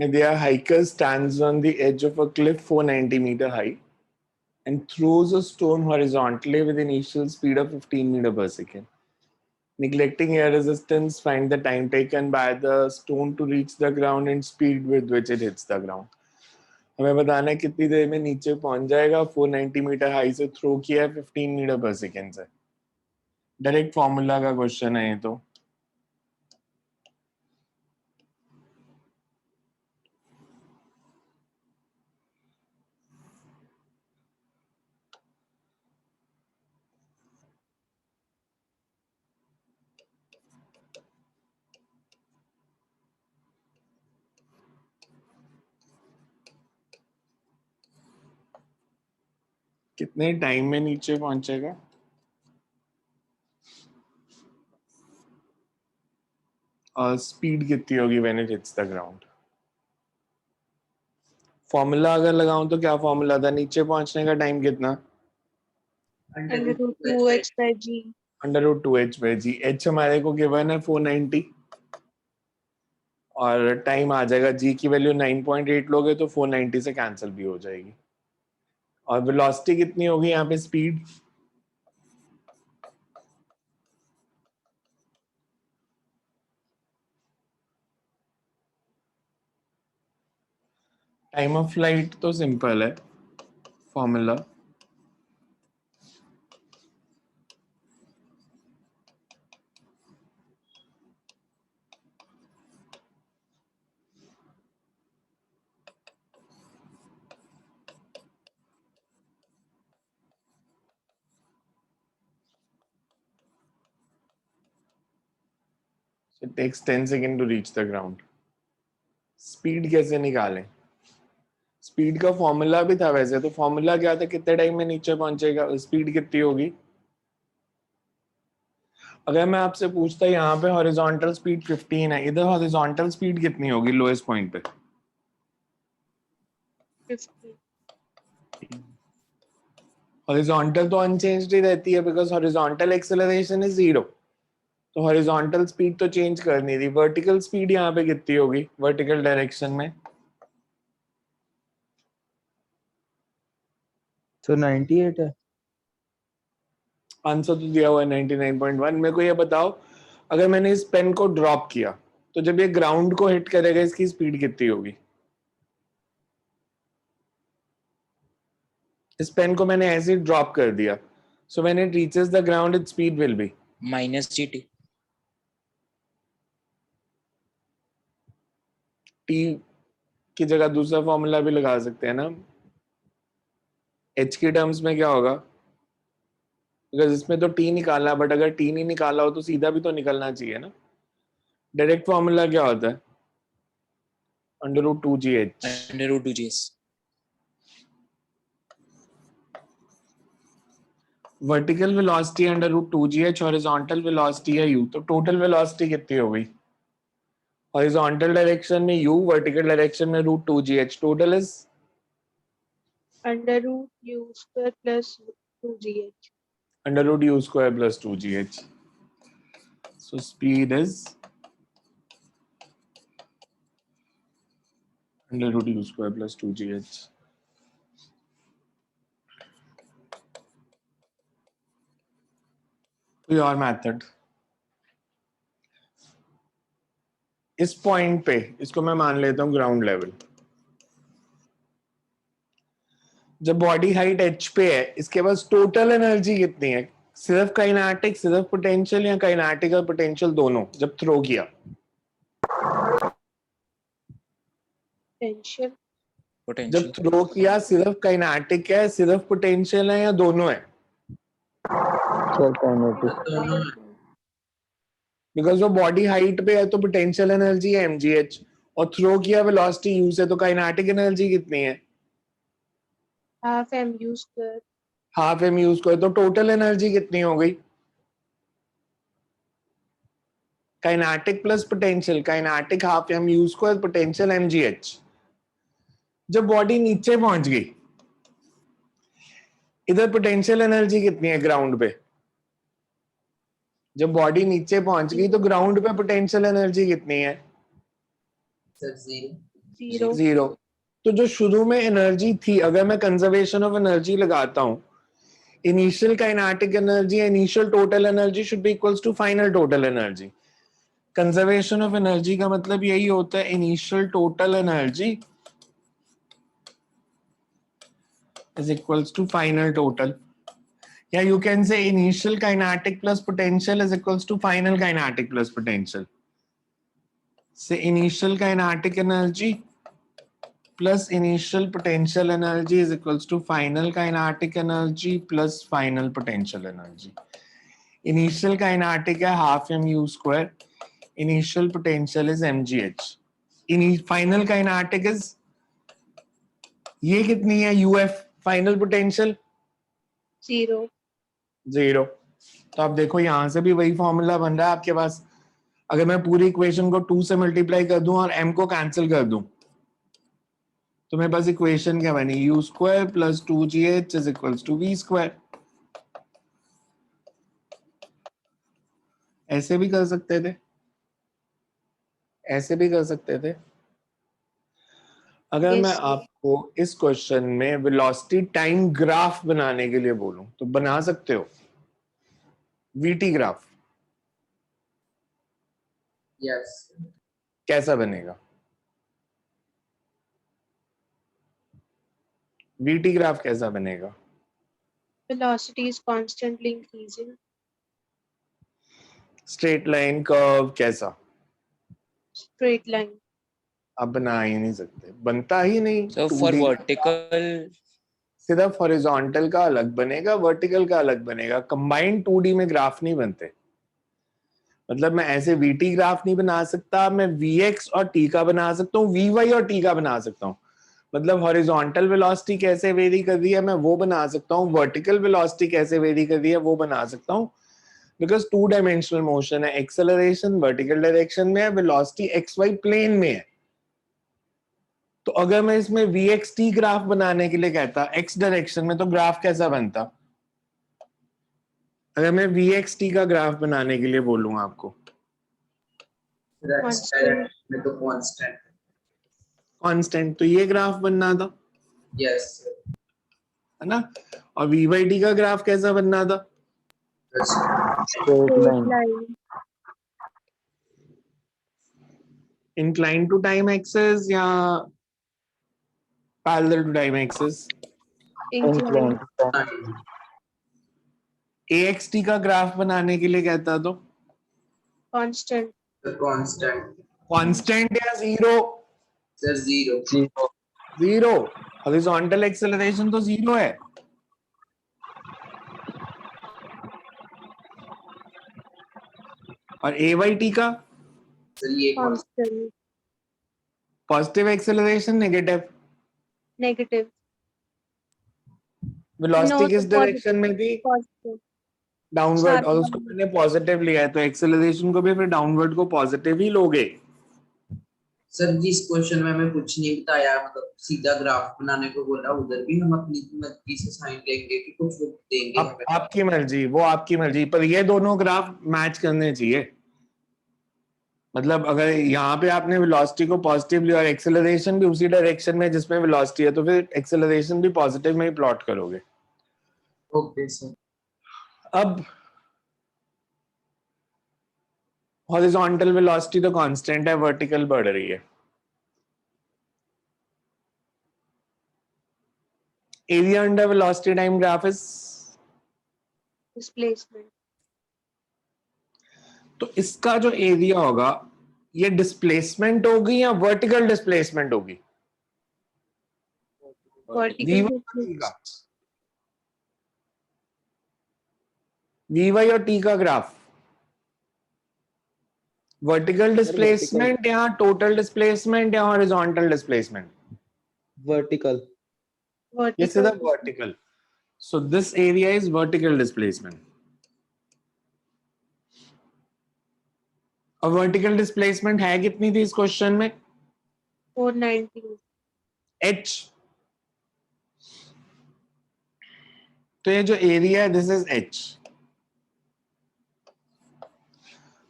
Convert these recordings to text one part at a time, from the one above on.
Nidya, hiker stands on the edge of a cliff 490-meter high and throws a stone horizontally with initial speed of 15 meters per second. Neglecting air resistance, find the time taken by the stone to reach the ground and speed with which it hits the ground. हमें बताना है कितनी देर में नीचे पहुंच जाएगा 490 metre high से throw किया है 15 मीटर पर सेकेंड से. डायरेक्ट फॉर्मूला का क्वेश्चन है ये तो. कितने टाइम में नीचे पहुंचेगा? और स्पीड कितनी होगी when it hits the ground? Formula अगर लगाऊं तो क्या फॉर्मूला था? नीचे पहुंचने का टाइम कितना? √2h/g. √2h/g. h हमारे को गिवन है 490 और टाइम आ जाएगा. g की वैल्यू 9.8 लोगे तो 490 से कैंसिल भी हो जाएगी. और वेलोसिटी कितनी होगी यहाँ पे? स्पीड टाइम ऑफ फ्लाइट तो सिंपल है formula. It takes 10 seconds to reach the ground. Speed कैसे निकालें? स्पीड का फॉर्मूला भी था वैसे तो. फॉर्मूला क्या था? कितने टाइम में नीचे पहुंचेगा? स्पीड कितनी होगी? अगर मैं आपसे पूछता यहाँ पे हॉरिजॉन्टल स्पीड 15 है, इधर हॉरिजॉन्टल स्पीड कितनी होगी लोएस्ट पॉइंट पे? 50. हॉरिजॉन्टल तो अनचेंज्ड ही रहती है बिकॉज हॉरिजॉन्टल एक्सेलरेशन इज 0. तो हॉरिजॉन्टल स्पीड तो चेंज करनी थी. वर्टिकल स्पीड यहाँ पे कितनी होगी वर्टिकल डायरेक्शन में? तो 98 है. आंसर तो दिया हुआ है 99.1. मेरे को ये बताओ, अगर मैंने इस पेन को ड्रॉप किया तो जब ये ग्राउंड को हिट करेगा इसकी स्पीड कितनी होगी? इस पेन को मैंने ऐसे ही ड्रॉप कर दिया, so when it reaches the ground its speed will be -gt. T की जगह दूसरा फॉर्मूला भी लगा सकते हैं ना. एच के टर्म्स में क्या होगा? बिकॉज इसमें तो टी निकाला, बट अगर टी नहीं निकाला हो तो सीधा भी तो निकलना चाहिए ना. डायरेक्ट फॉर्मूला क्या होता है? √2gh. √2gs. Vertical velocity √2gh, horizontal velocity है u. तो टोटल वेलोसिटी कितनी हो गई? हॉरिजॉन्टल डायरेक्शन में u, वर्टिकल डायरेक्शन में √2gh. Total is √u² + 2gh. √u² + 2gh. So speed is √u² + 2gh. कोई और मेथड? इस पॉइंट पे इसको मैं मान लेता हूं ग्राउंड लेवल. जब बॉडी हाइट h पे है, इसके पास टोटल एनर्जी कितनी है? सिर्फ काइनेटिक, सिर्फ पोटेंशियल, या काइनेटिक और पोटेंशियल दोनों जब थ्रो किया? जब थ्रो किया सिर्फ काइनेटिक है, सिर्फ पोटेंशियल है, या दोनों है? Sir kinetic. बिकॉज वो बॉडी हाइट पे है तो पोटेंशियल एनर्जी है mgh, और थ्रो किया वेलोसिटी u से, तो काइनेटिक एनर्जी कितनी है? ½ mu². ½ mu². तो टोटल एनर्जी कितनी हो गई? Kinetic plus potential. Kinetic ½ mu², potential mgh. जब बॉडी नीचे पहुंच गई, इधर पोटेंशियल एनर्जी कितनी है ग्राउंड पे? जब बॉडी नीचे पहुंच गई तो ग्राउंड पे पोटेंशियल एनर्जी कितनी है? सर 0. 0. 0. तो जो शुरू में एनर्जी थी, अगर मैं कंजर्वेशन ऑफ एनर्जी लगाता हूं, initial kinetic energy, initial total energy should be equals to final total energy. Conservation of energy का मतलब यही होता है, initial total energy is equals to final total. Yeah, you can say initial kinetic plus potential is equals to final kinetic plus potential. Say initial kinetic energy plus initial potential energy is equals to final kinetic energy plus final potential energy. Initial kinetic है half mu square. Initial potential is mgh. Final kinetic is ये कितनी है uf? Final potential 0. 0. तो आप देखो यहां से भी वही फॉर्मूला बन रहा है आपके पास. अगर मैं पूरी इक्वेशन को 2 से मल्टीप्लाई कर दूं और m को कैंसिल कर दूं, तो मेरे पास इक्वेशन क्या बनी? u square plus 2gh is equals to v square. ऐसे भी कर सकते थे, ऐसे भी कर सकते थे. अगर Yes, मैं sir. आपको इस क्वेश्चन में वेलोसिटी टाइम ग्राफ बनाने के लिए बोलूं तो बना सकते हो vt ग्राफ. Yes. कैसा बनेगा? vt ग्राफ कैसा बनेगा? Velocity is constantly increasing. Straight line, curve, कैसा? Straight line. आप बना ही नहीं सकते, बनता ही नहीं. So for 2D vertical, सिर्फ हॉरिजॉन्टल का अलग बनेगा, वर्टिकल का अलग बनेगा. कंबाइंड 2D में ग्राफ नहीं बनते. मतलब मैं ऐसे vt ग्राफ नहीं बना सकता, मैं vx और t का बना सकता हूँ, vy और t का बना सकता हूँ. मतलब हॉरिजॉन्टल वेलोसिटी कैसे वेरी कर रही है मैं वो बना सकता हूँ, वर्टिकल वेलोसिटी कैसे वेरी कर रही है वो बना सकता हूँ. बिकॉज 2 डायमेंशनल मोशन है, एक्सेलरेशन वर्टिकल डायरेक्शन में है, वेलोसिटी xy प्लेन में है. तो अगर मैं इसमें vxt ग्राफ बनाने के लिए कहता x डायरेक्शन में, तो ग्राफ कैसा बनता? अगर मैं vxt का ग्राफ बनाने के लिए बोलूंगा आपको, That's Constant. में तो constant. कांस्टेंट, तो ये ग्राफ बनना था, Yes. है ना. और vy का ग्राफ कैसा बनना था? That's Straight Straight line. line. Incline to time axis या parallel to time axis? Incline. fine. axt का ग्राफ बनाने के लिए कहता तो Constant. The constant. कांस्टेंट या zero? The zero. Zero. Zero. Horizontal acceleration तो जीरो है. और ayt का Sir, ये constant. Constant. Positive acceleration, negative Negative. Velocity No, किस the डायरेक्शन में थी? Positive. डाउनवर्ड. और उसको Sharp. मैंने पॉजिटिव लिया है, तो एक्सेलरेशन को भी फिर डाउनवर्ड को पॉजिटिव ही लोगे. सर जिस क्वेश्चन में हमें कुछ नहीं बताया, मतलब सीधा ग्राफ बनाने को बोला, उधर भी हम अपनी मर्जी से साइन लेंगे कि कुछ वो देंगे हमें. आपकी मर्जी, वो आपकी मर्जी, पर ये दोनों ग्राफ मैच करने चाहिए. मतलब अगर यहाँ पे आपने वेलोसिटी को पॉजिटिव लिया और एक्सेलरेशन भी उसी डायरेक्शन में जिसमें वेलोसिटी है, तो फिर एक्सेलरेशन भी पॉजिटिव में ही प्लॉट करोगे. Okay sir. अब हॉरिजॉन्टल वेलोसिटी तो कांस्टेंट है, वर्टिकल बढ़ रही है. Area under velocity time graph is, Displacement. तो इसका जो एरिया होगा ये डिस्प्लेसमेंट होगी या वर्टिकल डिस्प्लेसमेंट होगी? Vertical. वी और टी का ग्राफ वर्टिकल डिस्प्लेसमेंट या टोटल डिस्प्लेसमेंट या हॉरिजॉन्टल डिस्प्लेसमेंट? Vertical. ये Vertical. सिर्फ vertical. So this area is vertical displacement. और वर्टिकल डिस्प्लेसमेंट है कितनी थी इस क्वेश्चन में? 490. h. तो ये जो एरिया है this is h.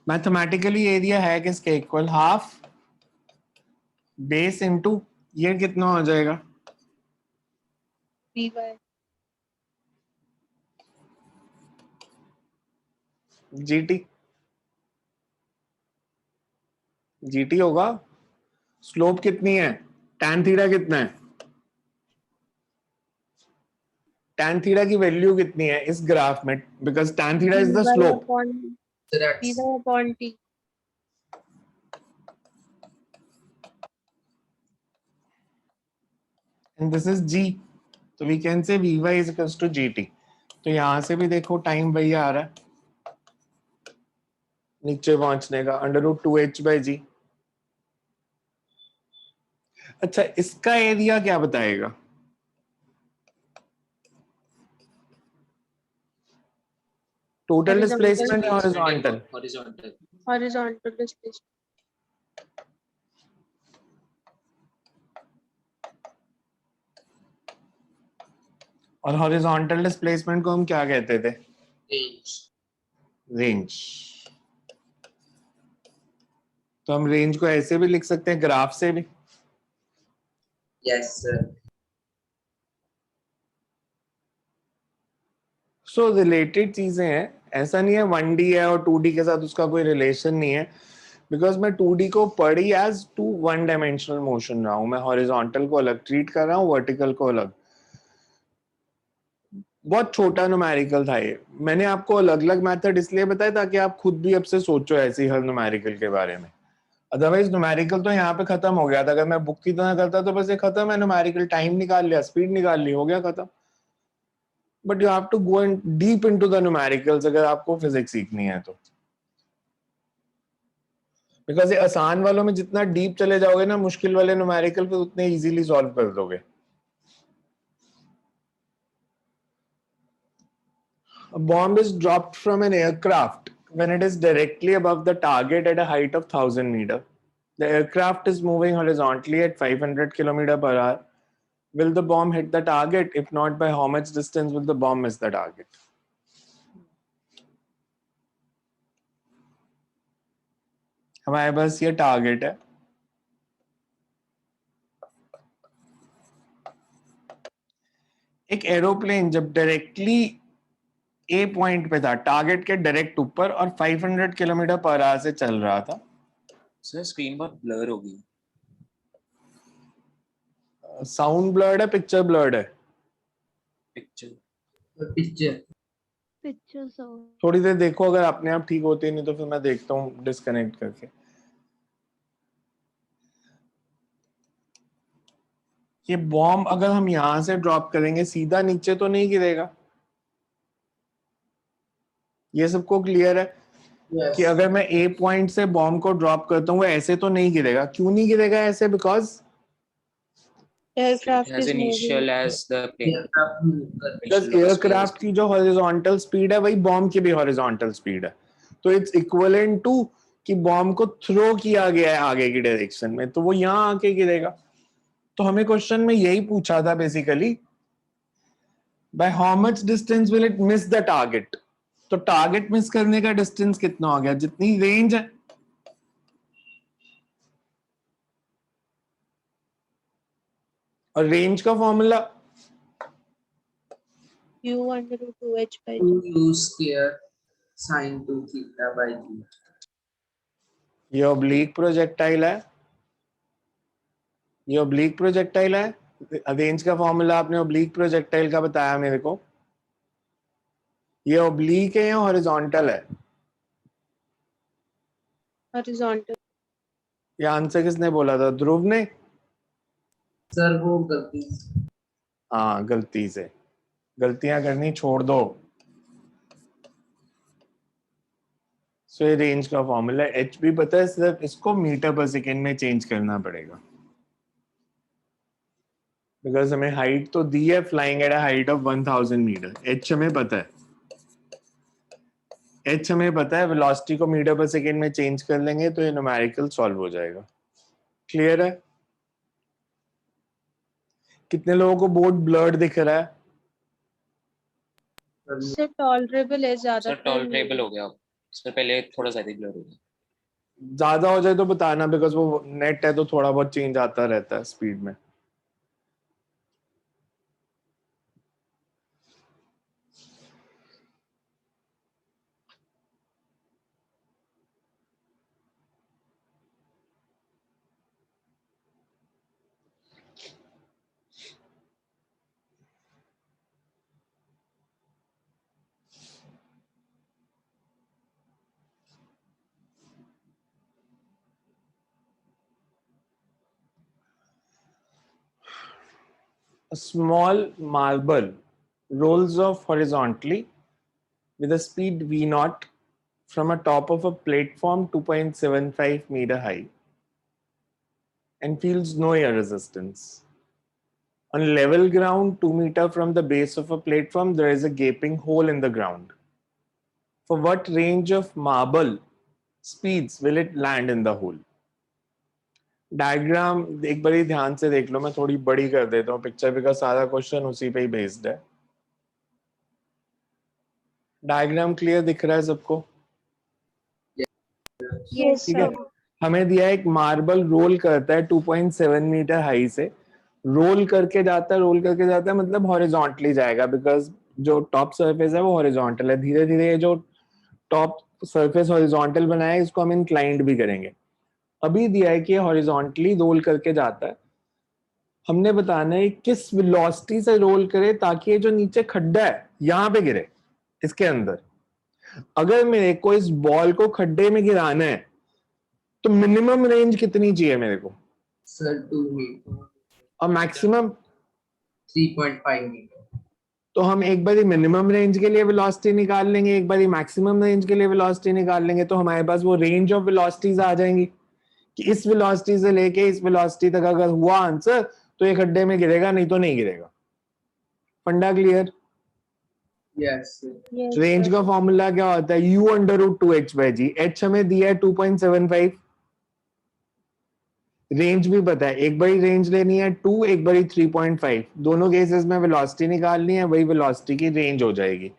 Mathematically area है किसके इक्वल? हाफ बेस इनटू ये कितना हो जाएगा? Vy. जीटी, जीटी होगा। स्लोप कितनी है? tan थीटा कितना है? tan थीटा की वैल्यू कितनी है इस ग्राफ में? Because tan theta is the Vy slope. upon Sir, X. Vy upon t. And this is g, तो we can say Vy is equals to GT। तो यहां से भी देखो टाइम वही आ रहा है नीचे पहुंचने का, √2h/g। अच्छा, इसका एरिया क्या बताएगा? Total Horizontal. डिस्प्लेसमेंट या हॉरिजॉन्टल? Horizontal. Horizontal displacement. और हॉरिजॉन्टल डिस्प्लेसमेंट को हम क्या कहते थे? Range. रेंज। तो हम रेंज को ऐसे भी लिख सकते हैं, ग्राफ से भी। Yes, sir. सो रिलेटेड चीजें हैं, ऐसा नहीं है 1D है और 2D के साथ उसका कोई रिलेशन नहीं है। बिकॉज मैं 2D को पढ़ी एज 1 डायमेंशनल मोशन रहा हूं, मैं हॉरिजॉन्टल को अलग ट्रीट कर रहा हूँ, वर्टिकल को अलग। बहुत छोटा न्यूमेरिकल था ये, मैंने आपको अलग अलग मेथड इसलिए बताया ताकि आप खुद भी अब से सोचो ऐसे ही हर न्यूमेरिकल के बारे में। अदरवाइज न्यूमेरिकल तो यहाँ पे खत्म हो गया था, अगर मैं बुक की तरह करता तो बस ये खत्म है, न्यूमेरिकल टाइम निकाल लिया, स्पीड निकाल ली, हो गया खत्म। But you have to go in deep into the numericals अगर आपको फिजिक्स सीखनी है तो। बिकॉज ये आसान वालों में जितना डीप चले जाओगे ना, मुश्किल वाले न्यूमेरिकल पे उतने इजीली सॉल्व कर दोगे। A bomb is dropped from an aircraft when it is directly above the target at a height of 1000 meter. The aircraft is moving horizontally at 500 km per hour. Will the bomb hit the target? If not, by how much distance will the bomb miss the target? हमारे पास ये target है, एक aeroplane जब directly ए point पे था, target के direct ऊपर, और 500 किलोमीटर पर आवर से चल रहा था। सर स्क्रीन बहुत ब्लर हो गई। साउंड ब्लर्ड है, पिक्चर ब्लर्ड है? Picture Picture. Pictures of. थोड़ी देर देखो, अगर अपने आप ठीक होती है, नहीं तो फिर मैं देखता हूँ डिस्कनेक्ट करके। ये बॉम्ब अगर हम यहां से ड्रॉप करेंगे सीधा नीचे तो नहीं गिरेगा, ये सबको क्लियर है Yes. कि अगर मैं ए पॉइंट से बॉम्ब को ड्रॉप करता हूँ वो ऐसे तो नहीं गिरेगा। क्यों नहीं गिरेगा ऐसे? Because Aircraft as is initial moving. as the plane. Aircraft move कर- बिकॉज Initial एयरक्राफ्ट की जो हॉरिजॉन्टल स्पीड है वही बॉम्ब की भी हॉरिजॉन्टल स्पीड है, तो इट्स इक्विवेलेंट टू कि बॉम्ब को थ्रो किया गया है आगे की डायरेक्शन में, तो वो यहां आके गिरेगा। तो हमें क्वेश्चन में यही पूछा था basically, by how much distance will it miss the target. तो टारगेट मिस करने का डिस्टेंस कितना हो गया? जितनी रेंज है, और रेंज का formula U √2h/g. 2u square sin 2 theta by g. ये ऑब्लिक प्रोजेक्टाइल है, ये ऑब्लिक प्रोजेक्टाइल है। रेंज का फॉर्मूला आपने ऑब्लिक प्रोजेक्टाइल का बताया मेरे को। ये ऑब्लिक है या हॉरिजॉन्टल है? Horizontal. ये आंसर किसने बोला था? ध्रुव ने? सर वो गलती हाँ, गलती से। गलतियां करनी छोड़ दो। सो ये रेंज का फॉर्मूला है, एच भी पता है, सिर्फ इसको मीटर पर सेकेंड में चेंज करना पड़ेगा। बिकॉज हमें हाइट तो दी है, flying at a height of 1000 metre. H हमें पता है, एच हमें पता है, वेलोसिटी को मीटर पर सेकेंड में चेंज कर लेंगे तो ये न्यूमेरिकल सॉल्व हो जाएगा। क्लियर है? कितने लोगों को बोर्ड ब्लर्ड दिख रहा है? Sir, tolerable है ज्यादा सर टॉलरेबल हो गया। सर पहले थोड़ा ज्यादा ब्लर हो गया। ज्यादा हो जाए तो बताना, बिकॉज वो नेट है तो थोड़ा बहुत चेंज आता रहता है स्पीड में. A small marble rolls off horizontally with a speed v naught from a top of a platform 2.75 meter high and feels no air resistance. On level ground, 2 meter from the base of a platform, there is a gaping hole in the ground. For what range of marble speeds will it land in the hole? Diagram एक बार ध्यान से देख लो, मैं थोड़ी बड़ी कर देता हूँ पिक्चर, बिकॉज सारा क्वेश्चन उसी पे ही बेस्ड है. डायग्राम क्लियर दिख रहा है सबको? Yes, ठीक है. sir. हमें दिया एक मार्बल रोल करता है 2.7 मीटर हाई से, रोल करके जाता है मतलब हॉरिजॉन्टली जाएगा, बिकॉज जो टॉप सरफेस है वो हॉरिजॉन्टल है. धीरे धीरे ये जो टॉप सरफेस हॉरिजॉन्टल बनाया है इसको हम इंक्लाइंड भी करेंगे. अभी दिया है कि हॉरिजॉन्टली रोल करके जाता है. हमने बताना है किस वेलोसिटी से रोल करे ताकि ये जो नीचे खड्डा है यहां पे गिरे, इसके अंदर. अगर मेरे को इस बॉल को खड्डे में गिराना है तो मिनिमम रेंज कितनी चाहिए मेरे को, सर 2 मीटर और मैक्सिमम 3.5 मीटर. तो हम एक बार मिनिमम रेंज के लिए वेलोसिटी निकाल लेंगे, एक बार मैक्सिमम रेंज के लिए वेलोसिटी निकाल लेंगे, तो हमारे पास वो रेंज ऑफ वेलोसिटीज आ जाएंगी कि इस वेलोसिटी से लेके इस वेलोसिटी तक अगर हुआ आंसर तो ये खड्डे में गिरेगा, नहीं तो नहीं गिरेगा. Funda clear? Yes Yes, range sir. का फॉर्मूला क्या होता है? u under root 2h by G. h हमें दिया है 2.75, रेंज भी पता है. एक बारी रेंज लेनी है 2, एक बारी 3.5, दोनों केसेस में वेलोसिटी निकालनी है, वही वेलोसिटी की रेंज हो जाएगी.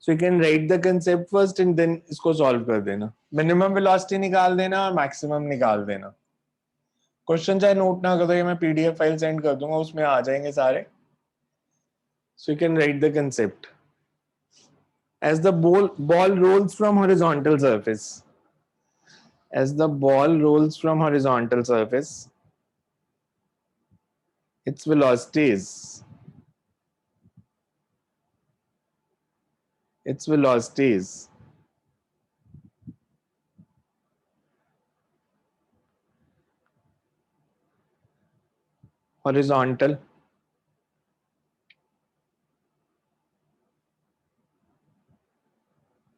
So you can write the concept first and then इसको सॉल्व कर देना. मिनिमम वेलोसिटी निकाल देना और मैक्सिमम निकाल देना. क्वेश्चन चाहे नोट ना करो, ये मैं पीडीएफ फाइल सेंड कर दूंगा, उसमें आ जाएंगे सारे. सो you can write the concept. As the ball rolls from horizontal surface, as the ball rolls from horizontal surface, its velocities horizontal,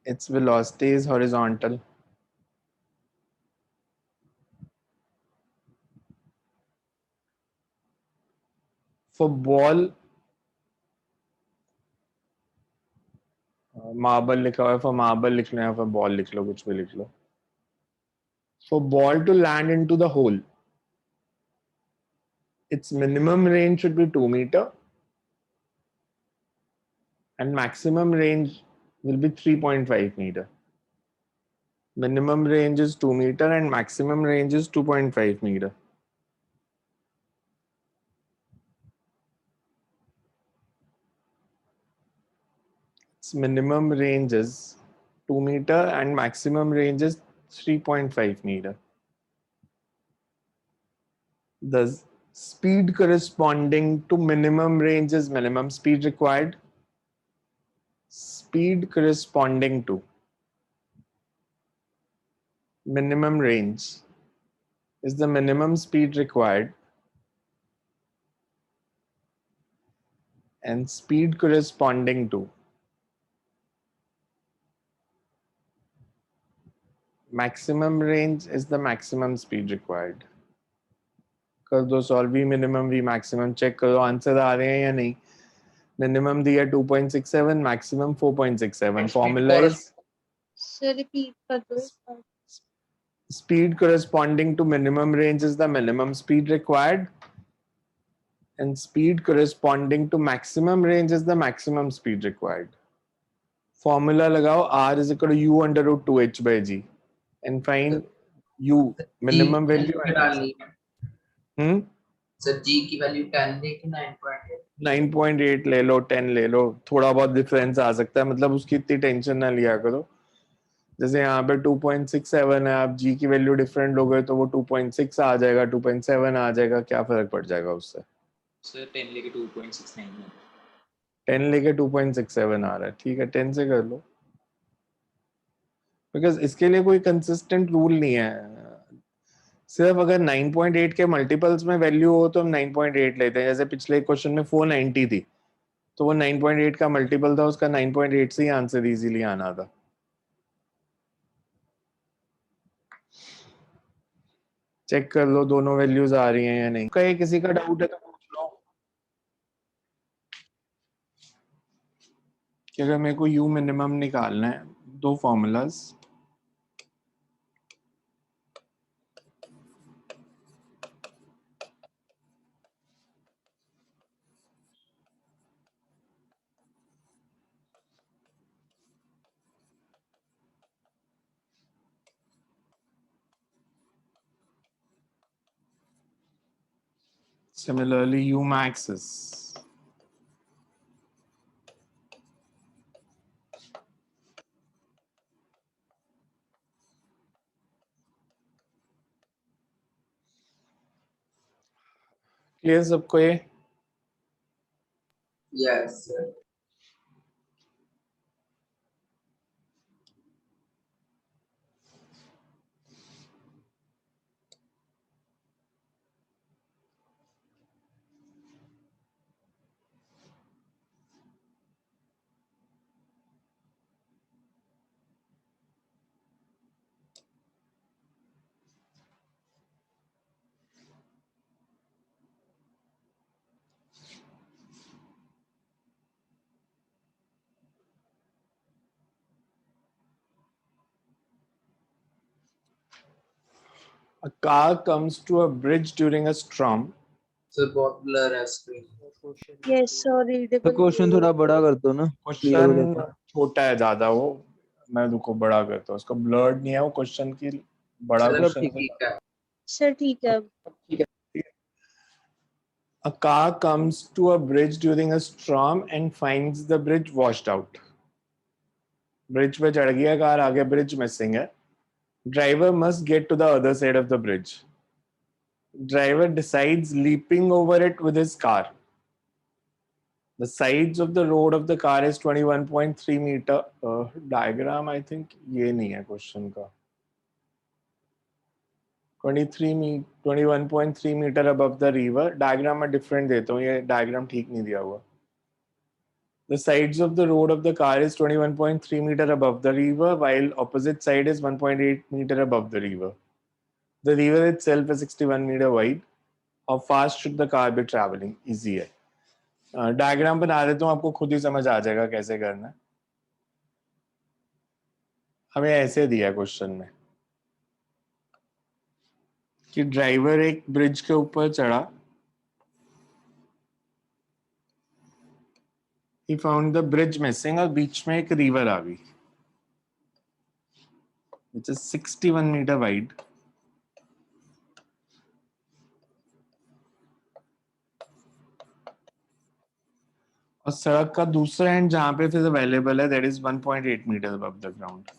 its velocity is horizontal. For ball, marble लिखा हुआ है, for marble लिख लो या for ball लिख लो, कुछ भी लिख लो. For ball to land into the hole, its minimum range should be 2 meter and maximum range will be 3.5 meter. Minimum range is 2 meter and maximum range is 2.5 meter. Its minimum range is 2 meter and maximum range is 3.5 meter. The speed corresponding to minimum range is minimum speed required. Speed corresponding to minimum range is the minimum speed required, and speed corresponding to maximum range is the maximum speed required. कर दो solve. V minimum V maximum check करो answer आ रहे हैं या नहीं. Minimum दिया 2.67, maximum 4.67. Formula is Sir, repeat कर दो इस बार. speed corresponding to minimum range is the minimum speed required, and speed corresponding to maximum range is the maximum speed required. Formula लगाओ, r is equal to u under root 2h by g and find U minimum G value है ना डालनी है sir. Sir, जी की value 10 है कि 9.8? 9.8 ले लो, 10 ले लो, थोड़ा बहुत डिफरेंस आ सकता है, मतलब उसकी इतनी टेंशन ना लिया करो। जैसे यहाँ पे 2.67 है, आप जी की वैल्यू डिफरेंट लोगे तो वो 2.6 आ जाएगा, 2.7 आ जाएगा, क्या फर्क पड़ जाएगा उससे। सर 10 लेके 2.69 है। 10 लेके 2.67 आ रहा है, ठीक है 10 से कर लो, बिकॉज इसके लिए कोई कंसिस्टेंट रूल नहीं है। सिर्फ अगर 9.8 के मल्टीपल्स में वैल्यू हो तो हम 9.8 लेते हैं। जैसे पिछले क्वेश्चन में 490 थी, तो वो 9.8 का मल्टीपल था, उसका 9.8 से ही आंसर इजीली आना था। चेक कर लो दोनों वैल्यूज आ रही हैं या नहीं। कहीं किसी का डाउट है तो पूछ लो कि अगर मेरे को यू मिनिमम निकालना है, दो formulas, similarly u max is clear सबको ये। Yes sir. A car comes to a bridge during a storm. Sir बहुत ब्लर है स्क्रीन। Yes, sorry, तो readable. क्वेश्चन थोड़ा बड़ा कर दो ना, क्लियर हो क्वेश्चन जाता। छोटा है ज्यादा, वो मैं रुको बड़ा करता हूँ, उसका ब्लर्ड नहीं है वो क्वेश्चन की, बड़ा सर मतलब क्वेश्चन ठीक से। ठीक है। Sir, ठीक है। ठीक है। A car comes to a bridge during a storm and finds the bridge washed out. Bridge पे चढ़ गया कार, आगे ब्रिज मिसिंग है। Driver must get to the other side of the bridge. Driver decides leaping over it with his car. The sides of the road of the car is 21.3 meter. Diagram I think ये नहीं है question का। 21.3 meter above the river. Diagram मैं different देता हूँ, ये diagram ठीक नहीं दिया हुआ। The sides of the road of the car is 21.3 meter above the river, while opposite side is 1.8 meter above the river. The river itself is 61 meter wide. How fast should the car be traveling? Easy है। Diagram बना देता हूँ, आपको खुद ही समझ आ जाएगा कैसे करना है। हमें ऐसे दिया क्वेश्चन में कि ड्राइवर एक ब्रिज के ऊपर चढ़ा, he found the bridge missing, और बीच में एक रिवर आ गई which is 61 meter wide. और सड़क का दूसरा एंड जहां पे फिर अवेलेबल है that is 1.8 metre above the ground.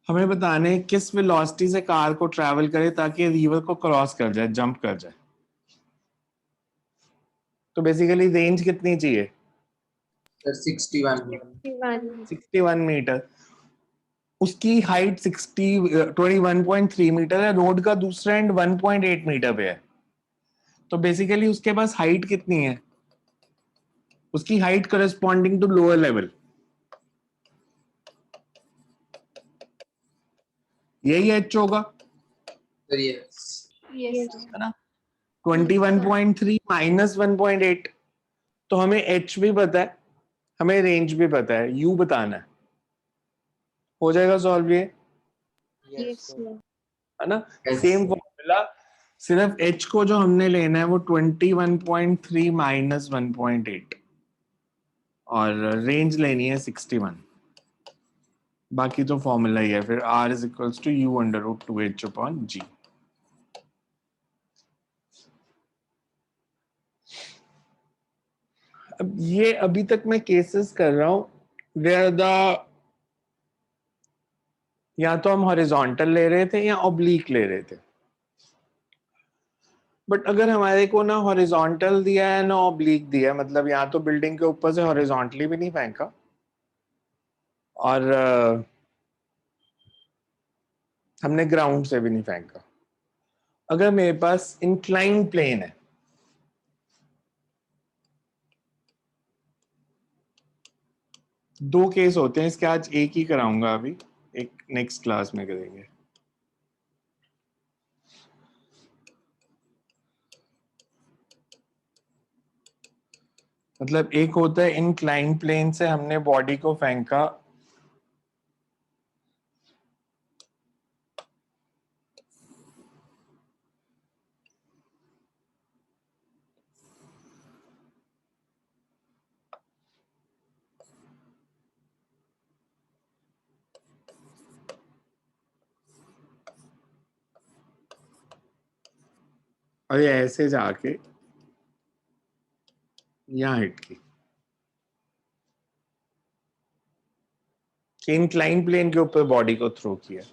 हमें बताने हैं किस वेलोसिटी से कार को ट्रैवल करे ताकि रिवर को क्रॉस कर जाए, जंप कर जाए। तो बेसिकली रेंज कितनी चाहिए? सर 61। 61. 61 मीटर। उसकी हाइट 21.3 मीटर है, रोड का दूसरा एंड 1.8 मीटर पे है। तो बेसिकली उसके पास हाइट कितनी है? उसकी height corresponding to lower level, यही एच होगा, सर यस। Yes. है ना। 21.3 माइनस 1.8, तो हमें एच भी पता है, हमें रेंज भी पता है, यू बताना है। हो जाएगा सॉल्व ये, Yes, sir. है ना। Yes. सेम फॉर्मूला, सिर्फ एच को जो हमने लेना है वो 21.3 माइनस 1.8 और रेंज लेनी है 61। बाकी तो फॉर्मूला ही है फिर r is equals to u under root 2h upon g। अब ये अभी तक मैं केसेस कर रहा हूं वेयर द या तो हम हॉरिजॉन्टल ले रहे थे या ऑब्लिक ले रहे थे, बट अगर हमारे को ना हॉरिजॉन्टल दिया है ना ऑब्लिक दिया है, मतलब यहाँ तो बिल्डिंग के ऊपर से हॉरिजॉन्टली भी नहीं फेंका और हमने ग्राउंड से भी नहीं फेंका। अगर मेरे पास इंक्लाइन प्लेन है, दो केस होते हैं इसके, आज एक ही कराऊंगा, अभी एक नेक्स्ट क्लास में करेंगे। मतलब एक होता है इंक्लाइन प्लेन से हमने बॉडी को फेंका और ये ऐसे जाके यहाँ हिट की, इंक्लाइन प्लेन के ऊपर बॉडी को थ्रो किया।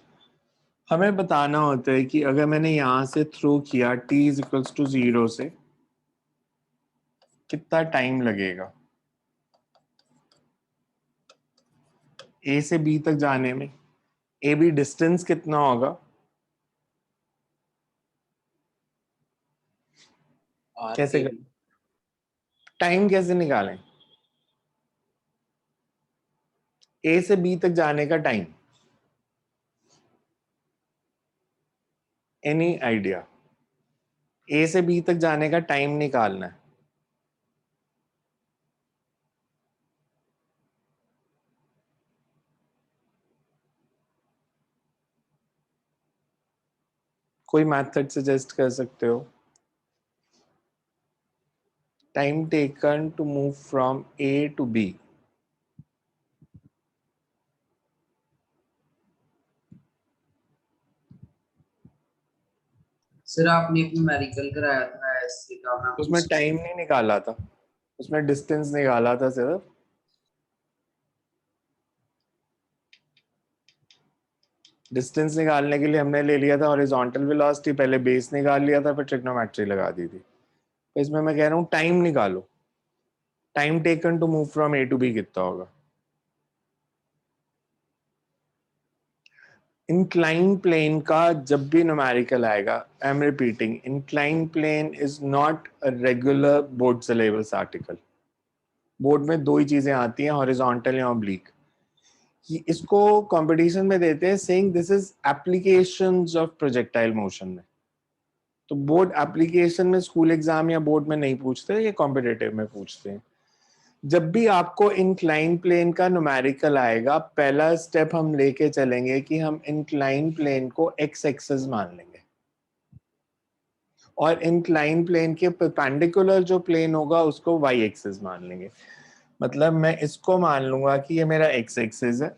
हमें बताना होता है कि अगर मैंने यहां से थ्रो किया t इज इक्वल्स टू 0 से, कितना टाइम लगेगा a से b तक जाने में, a b डिस्टेंस कितना होगा, कैसे RK करें, टाइम कैसे निकालें a से b तक जाने का टाइम, एनी आइडिया? a से b तक जाने का टाइम निकालना है। कोई मेथड सजेस्ट कर सकते हो? Time taken to move from a to b। Sir आपने एक न्यूमेरिकल कराया था ऐसे का, मैं उसमें पूछ- टाइम नहीं निकाला था, उसमें डिस्टेंस निकाला था सिर्फ। डिस्टेंस निकालने के लिए हमने ले लिया था हॉरिजॉन्टल वेलोसिटी, पहले बेस निकाल लिया था, फिर ट्रिग्नोमेट्री लगा दी थी। तो इसमें मैं कह रहा हूँ टाइम निकालो, time taken to move from A to B कितना होगा। इंक्लाइन प्लेन का जब भी न्यूमेरिकल आएगा, I am repeating, incline plane is not a regular board syllabus article. Board में दो ही चीजें आती हैं, हॉरिजॉन्टल या ऑब्लिक। इसको कंपटीशन में देते हैं saying this is applications of projectile motion में। तो बोर्ड एप्लीकेशन में स्कूल एग्जाम या बोर्ड में नहीं पूछते, ये कॉम्पिटिटिव में पूछते हैं। जब भी आपको इंक्लाइन प्लेन का न्यूमेरिकल आएगा, पहला स्टेप हम लेके चलेंगे कि हम इंक्लाइन प्लेन को एक्स एक्सिस मान लेंगे और इंक्लाइन प्लेन के परपेंडिकुलर जो प्लेन होगा उसको वाई एक्सिस मान लेंगे। मतलब मैं इसको मान लूंगा कि ये मेरा एक्स एक्सिस है,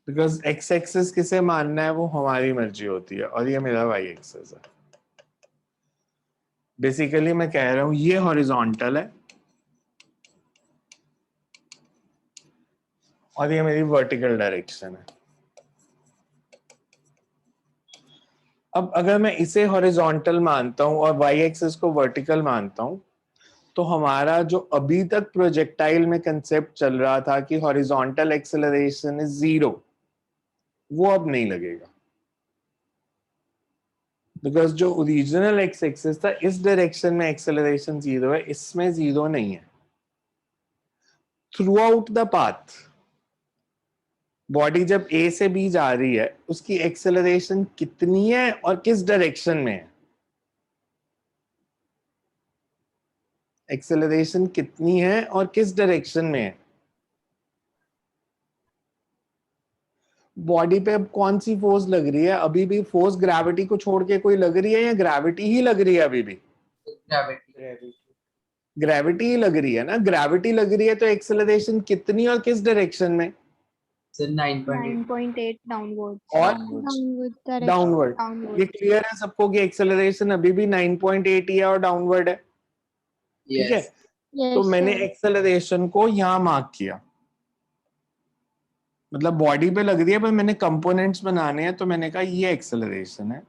बिकॉज एक्स एक्सिस किसे मानना है वो हमारी मर्जी होती है, और ये मेरा वाई एक्सिस है। बेसिकली मैं कह रहा हूं ये हॉरिजॉन्टल है और ये मेरी वर्टिकल डायरेक्शन है। अब अगर मैं इसे हॉरिजॉन्टल मानता हूं और वाई एक्सिस को वर्टिकल मानता हूं, तो हमारा जो अभी तक प्रोजेक्टाइल में कंसेप्ट चल रहा था कि हॉरिजॉन्टल एक्सेलरेशन इज 0, वो अब नहीं लगेगा, बिकॉज जो ओरिजिनल एक्स एक्सिस था इस डायरेक्शन में एक्सेलरेशन 0 है, इसमें 0 नहीं है। Through out the path body जब ए से बी जा रही है, उसकी एक्सेलरेशन कितनी है और किस डायरेक्शन में है, एक्सेलरेशन कितनी है और किस डायरेक्शन में है, बॉडी पे अब कौन सी फोर्स लग रही है, अभी भी फोर्स ग्रेविटी को छोड़ के कोई लग रही है या ग्रेविटी ही लग रही है अभी भी? ग्रेविटी ग्रेविटी ही लग रही है ना, ग्रेविटी लग रही है तो एक्सेलरेशन कितनी और किस डायरेक्शन में? Sir 9.8 9.8 downward. और डाउनवर्ड डायरेक्शन। डाउनवर्ड। ये डाउनवर्ड। क्लियर है सबको कि एक्सेलरेशन अभी भी 9.8 ही है और डाउनवर्ड है, ठीक है? यस तो यस मैंने सर। एक्सेलरेशन को यहाँ मार्क किया, मतलब बॉडी पे लग रही है पर मैंने कंपोनेंट्स बनाने हैं, तो मैंने कहा ये एक्सेलरेशन है।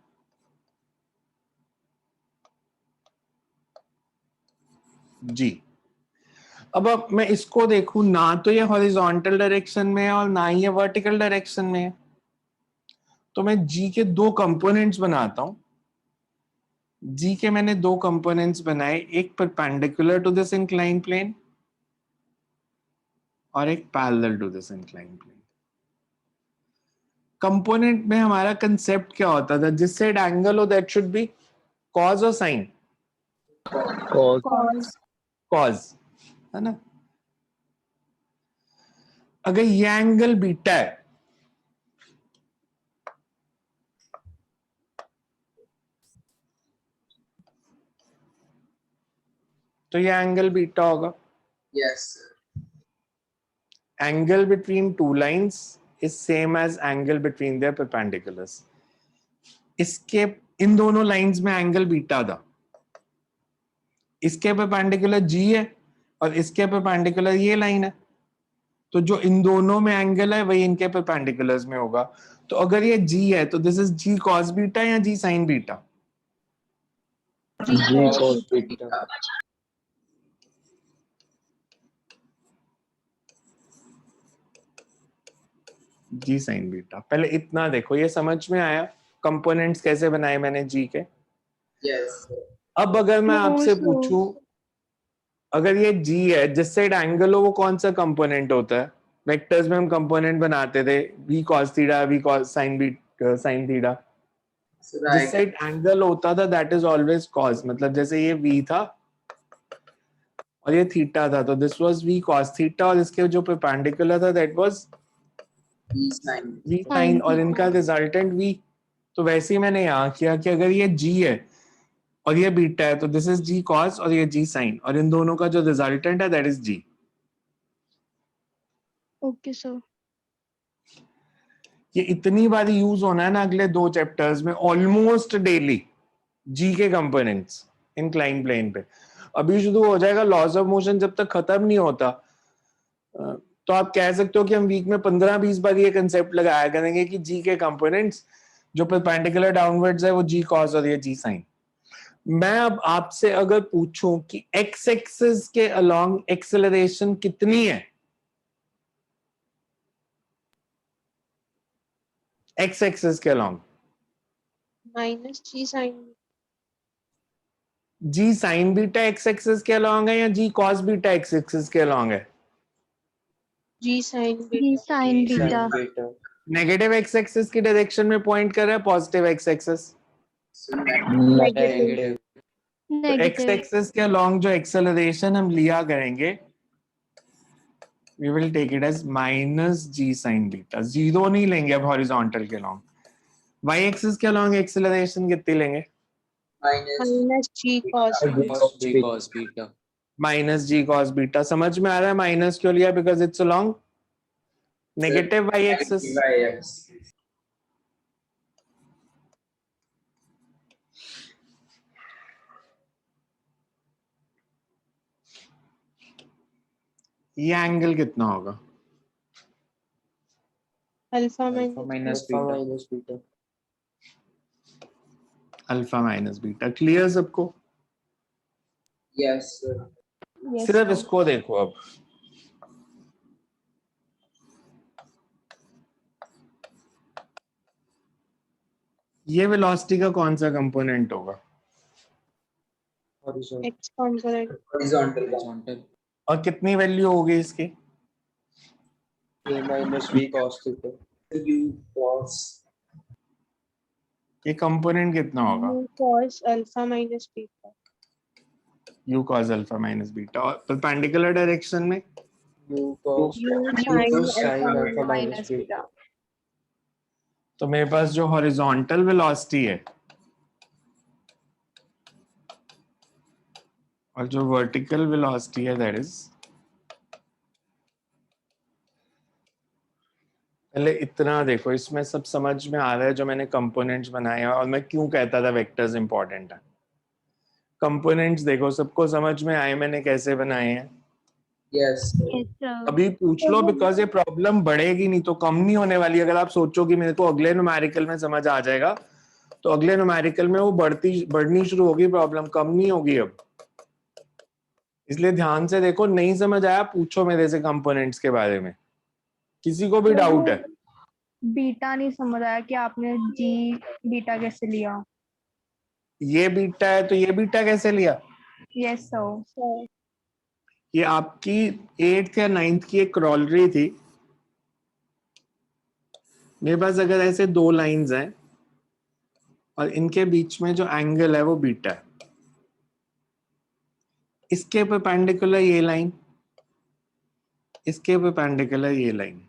जी, अब मैं इसको देखूं ना, तो ये हॉरिजॉन्टल डायरेक्शन में है और ना ही ये वर्टिकल डायरेक्शन में है, तो मैं जी के दो कंपोनेंट्स बनाता हूं। जी के मैंने दो कंपोनेंट्स बनाए, एक perpendicular to this incline plane और एक parallel to this incline plane. Component में हमारा कंसेप्ट क्या होता था? जिस साइड एंगल हो दैट शुड बी कॉज और साइन। cos cos. कॉज है ना। अगर ये एंगल बीटा है तो ये एंगल बीटा होगा। Yes Angle between two lines is same as angle between their perpendiculars. इसके इन दोनों लाइंस में एंगल बीटा था, इसके परपेंडिकुलर जी है और इसके परपेंडिकुलर ये लाइन है, तो जो इन दोनों में एंगल है वही इनके परपेंडिकुलर्स में होगा। तो अगर ये जी है तो this is g cos beta या g sine beta? g cos theta g sine beta. पहले इतना देखो, ये समझ में आया कंपोनेंट्स कैसे बनाए मैंने जी के? यस अब अगर मैं आपसे No, पूछूं, अगर ये जी है, जिस साइड एंगल हो वो कौन सा कंपोनेंट होता है? वेक्टर्स में हम कंपोनेंट बनाते थे, v cos theta, v cos sin theta. जिस साइड एंगल होता था दैट इज ऑलवेज cos, मतलब जैसे ये v था और ये थीटा था, तो this was v cos theta, और इसके जो परपेंडिकुलर था that was B sine v sin, और इनका रिजल्टेंट v। तो वैसे ही मैंने यहाँ किया कि अगर ये g है और ये बीटा है तो दिस इज g cos और ये g sin, और इन दोनों का जो रिजल्टेंट है that is g। Okay sir. ये इतनी बार यूज होना है ना अगले दो चैप्टर्स में, ऑलमोस्ट डेली, जी के कंपोनेंट्स इंक्लाइन प्लेन पे। अभी शुरू हो जाएगा लॉज ऑफ मोशन, जब तक खत्म नहीं होता तो आप कह सकते हो कि हम वीक में 15-20 बार ये कंसेप्ट लगाया करेंगे कि जी के कंपोनेंट्स जो परपेंडिकुलर डाउनवर्ड्स है वो जी कॉस और ये जी साइन। मैं अब आपसे अगर पूछूं कि एक्स एक्सिस के अलोंग एक्सेलरेशन कितनी है, एक्स एक्सिस के along minus g sine. G sine beta x axis के अलोंग है या g cos beta x axis के अलोंग है? G sine g beta. Sine sin beta. beta negative x axis की direction में पॉइंट कर रहा है, पॉजिटिव एक्स एक्सिस। नेगेटिव। तो एक्स नेगेटिव। एक्सिस के अलोंग जो एक्सेलरेशन हम लिया करेंगे we will take it as minus g sin beta, zero नहीं लेंगे अब हॉरिजॉन्टल के अलोंग। y एक्सिस के अलोंग एक्सेलरेशन कितनी लेंगे? Minus g cos. G cos beta. Minus g cos beta. समझ में आ रहा है माइनस क्यों लिया? Because it's along negative y axis. ये एंगल कितना होगा? Alpha Alpha minus. minus alpha beta. minus beta alpha minus beta. Clear सबको? यस यस सिर्फ सर। इसको देखो अब, ये वेलोसिटी का कौन सा कंपोनेंट होगा horizontal x component. Horizontal Horizontal. और कितनी वैल्यू होगी इसकी? a minus v cos theta you cos ये कंपोनेंट कितना होगा? You cos alpha minus beta. u cos alpha minus beta. और परपेंडिकुलर डायरेक्शन में u cos you sin alpha minus minus beta beta. तो मेरे पास जो हॉरिजॉन्टल वेलोसिटी है और जो वर्टिकल वेलोसिटी है दैट इज, पहले इतना देखो, इसमें सब समझ में आ रहा है जो मैंने कंपोनेंट्स बनाए हैं और मैं क्यों कहता था वेक्टर्स इंपॉर्टेंट है। कंपोनेंट्स देखो, सबको समझ में आए मैंने कैसे बनाए हैं। Yes Yes, sir. अभी पूछ लो, बिकॉज ये प्रॉब्लम बढ़ेगी नहीं तो कम नहीं होने वाली। अगर आप सोचो कि मेरे को अगले न्यूमेरिकल में समझ आ जाएगा, तो अगले न्यूमेरिकल में वो बढ़नी शुरू होगी प्रॉब्लम, कम नहीं होगी अब। इसलिए ध्यान से देखो, नहीं समझ आया पूछो मेरे से कंपोनेंट्स के बारे में, किसी को भी डाउट है। बीटा नहीं समझ आया कि आपने जी बीटा कैसे लिया। ये बीटा है तो ये बीटा कैसे लिया? Yes sir. ये आपकी 8th या 9th की एक क्रॉलरी थी। मेरे पास अगर ऐसे दो लाइंस हैं और इनके बीच में जो एंगल है वो बीटा है, इसके परपेंडिकुलर ये लाइन, इसके परपेंडिकुलर ये लाइन,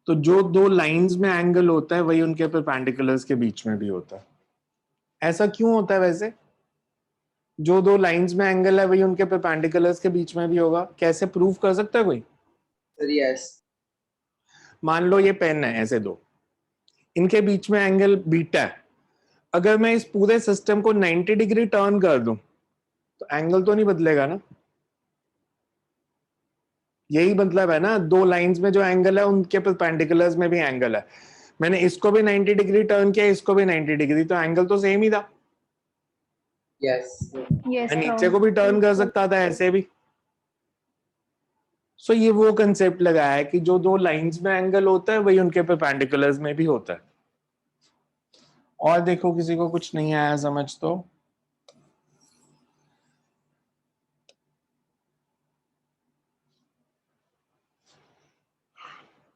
तो जो दो लाइंस में एंगल होता है वही उनके परपेंडिकुलर्स के बीच में भी होता है। ऐसा क्यों होता है वैसे? जो दो लाइंस में एंगल है वही उनके परपेंडिकुलर्स के बीच में भी होगा। कैसे प्रूव कर सकता है कोई? सर यस मान लो ये पेन है, ऐसे दो, इनके बीच में एंगल बीटा है। अगर मैं इस पूरे सिस्टम को 90 डिग्री टर्न कर दूं तो एंगल तो नहीं बदलेगा ना। यही मतलब है ना, दो लाइंस में जो एंगल है उनके परपेंडिकुलर्स में भी एंगल है। मैंने इसको भी 90 डिग्री टर्न किया, इसको भी 90 डिग्री, तो एंगल तो सेम ही था। यस यस मैं नीचे सर। को भी टर्न कर सकता था ऐसे भी। सो ये वो कंसेप्ट लगाया है कि जो दो लाइंस में एंगल होता है वही उनके परपेंडिकुलर्स में भी होता है। और देखो, किसी को कुछ नहीं आया समझ तो?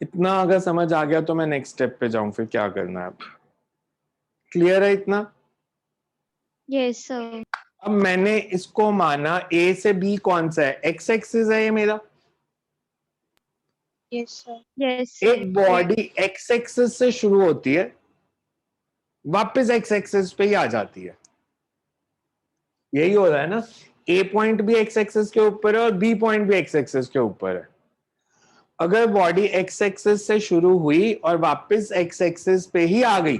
इतना अगर समझ आ गया तो मैं नेक्स्ट स्टेप पे जाऊं, फिर क्या करना है अब? क्लियर है इतना? Yes sir. अब मैंने इसको माना ए से बी कौन सा है, एक्स एक्सिस है ये मेरा। Yes, sir. Yes sir. एक बॉडी एक्स एक्सिस से शुरू होती है, वापस एक्स एक्सिस पे ही आ जाती है। यही हो रहा है ना, ए पॉइंट भी एक्स एक्सिस के ऊपर है और बी पॉइंट भी एक्स एक्सिस के ऊपर है। अगर बॉडी एक्स एक्सिस से शुरू हुई और वापस एक्स एक्सिस पे ही आ गई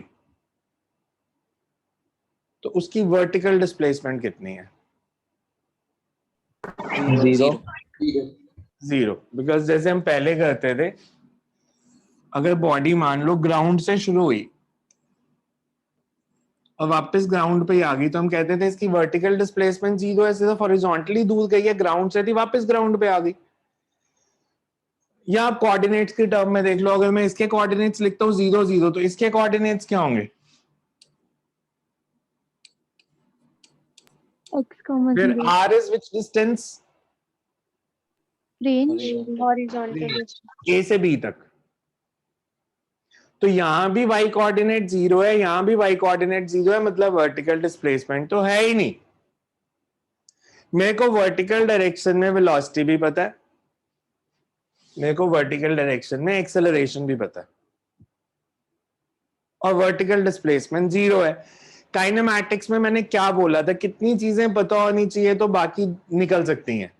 तो उसकी वर्टिकल डिस्प्लेसमेंट कितनी है? जीरो। जीरो। बिकॉज जैसे हम पहले करते थे, अगर बॉडी मान लो ग्राउंड से शुरू हुई और वापस ग्राउंड पे ही आ गई तो हम कहते थे इसकी वर्टिकल डिस्प्लेसमेंट जीरो है, सिर्फ हॉरिजॉन्टली दूर गई है, ग्राउंड से थी वापस ग्राउंड पे आ गई। या आप कोऑर्डिनेट्स की टर्म में देख लो, अगर मैं इसके कोऑर्डिनेट्स लिखता हूँ 0 0, तो इसके कोऑर्डिनेट्स क्या होंगे? एक्स कॉमा फिर zero. r is which distance? Range. Horizontal distance. a से b तक। तो यहां भी y कोऑर्डिनेट 0 है, यहां भी y कोऑर्डिनेट 0 है, मतलब वर्टिकल डिस्प्लेसमेंट तो है ही नहीं। मेरे को वर्टिकल डायरेक्शन में वेलोसिटी भी पता है, मेरे को वर्टिकल डायरेक्शन में एक्सेलरेशन भी पता है, और वर्टिकल डिस्प्लेसमेंट 0 है। काइनेमैटिक्स में मैंने क्या बोला था, कितनी चीजें पता होनी चाहिए तो बाकी निकल सकती हैं?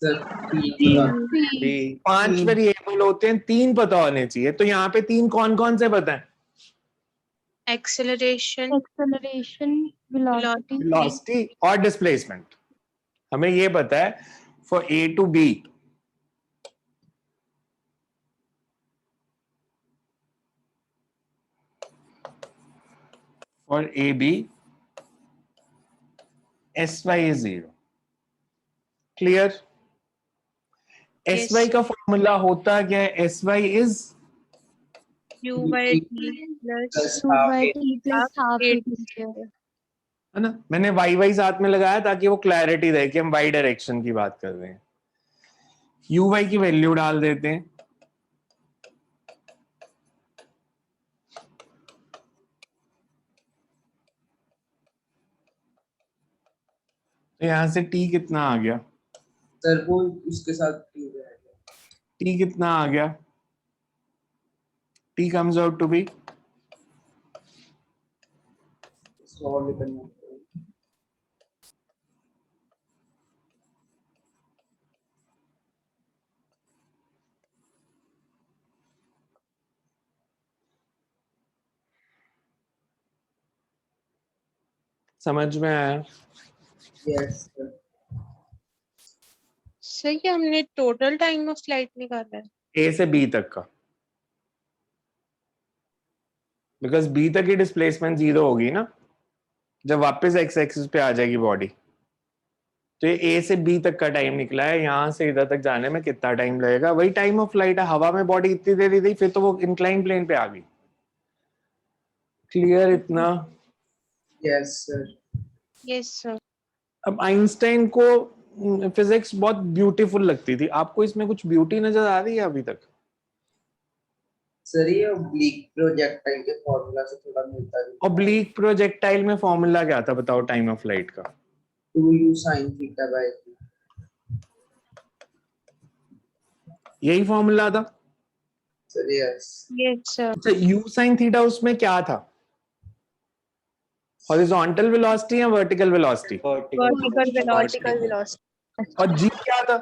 Sir three. 5 वेरिएबल होते हैं, 3 पता होने चाहिए। तो यहाँ पे 3 कौन कौन से पता है? Acceleration, acceleration, velocity. वेलोसिटी और डिस्प्लेसमेंट। हमें ये पता है for A to B, for A B S Y is 0। क्लियर? एस वाई का फॉर्मूला होता क्या है? S Y is U by T plus two by T plus half A A to square. है ना। मैंने वाई वाई साथ में लगाया ताकि वो क्लैरिटी रहे कि हम वाई डायरेक्शन की बात कर रहे हैं। यू वाई की वैल्यू डाल देते हैं, तो यहां से टी कितना आ गया? सर वो उसके साथ क्यों रहेगा? टी कितना आ गया? T comes out to be इसको और निकलना समझ में आया? Yes sir. सर ये हमने टोटल टाइम ऑफ फ्लाइट निकाला है। ए से बी तक का, बिकॉज बी तक की डिस्प्लेसमेंट 0 होगी ना जब वापस एक्स एक्सिस पे आ जाएगी बॉडी। तो ये ए से बी तक का टाइम निकला है, यहां से इधर तक जाने में कितना टाइम लगेगा, वही टाइम ऑफ फ्लाइट है। हवा में बॉडी इतनी देर ही थी, फिर तो वो इंक्लाइन प्लेन पे आ गई। क्लियर इतना? Yes sir. Yes sir. अब आइंस्टाइन को फिजिक्स बहुत ब्यूटीफुल लगती थी, आपको इसमें कुछ ब्यूटी नजर आ रही है अभी तक? सर ये ऑब्लिक प्रोजेक्टाइल के फॉर्मूला से थोड़ा मिलता है। ऑब्लिक प्रोजेक्टाइल में फॉर्मूला क्या था बताओ टाइम ऑफ फ्लाइट का? 2u sin theta by 3। यही फॉर्मूला था। Sir yes. Yes sir. अच्छा, यू साइन थीटा उसमें क्या था? हॉरिजॉन्टल वेलोसिटी या वर्टिकल वेलोसिटी? Vertical velocity. और जी क्या था?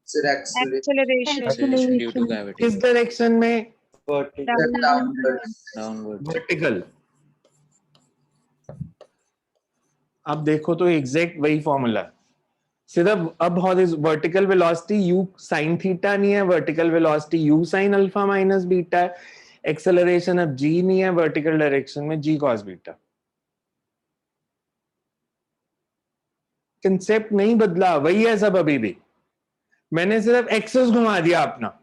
Sir acceleration Acceleration due to gravity. किस डायरेक्शन में? डाउनवर्ड्स। Downwards. वर्टिकल। अब देखो तो एग्जैक्ट वही फॉर्मूला है, सिर्फ अब vertical velocity you sine theta नहीं है, vertical velocity you sign alpha minus beta है। एक्सेलरेशन अब जी नहीं है, वर्टिकल डायरेक्शन में जी कॉस बीटा। कंसेप्ट नहीं बदला, वही है सब अभी भी। मैंने सिर्फ एक्सेस घुमा दिया अपना,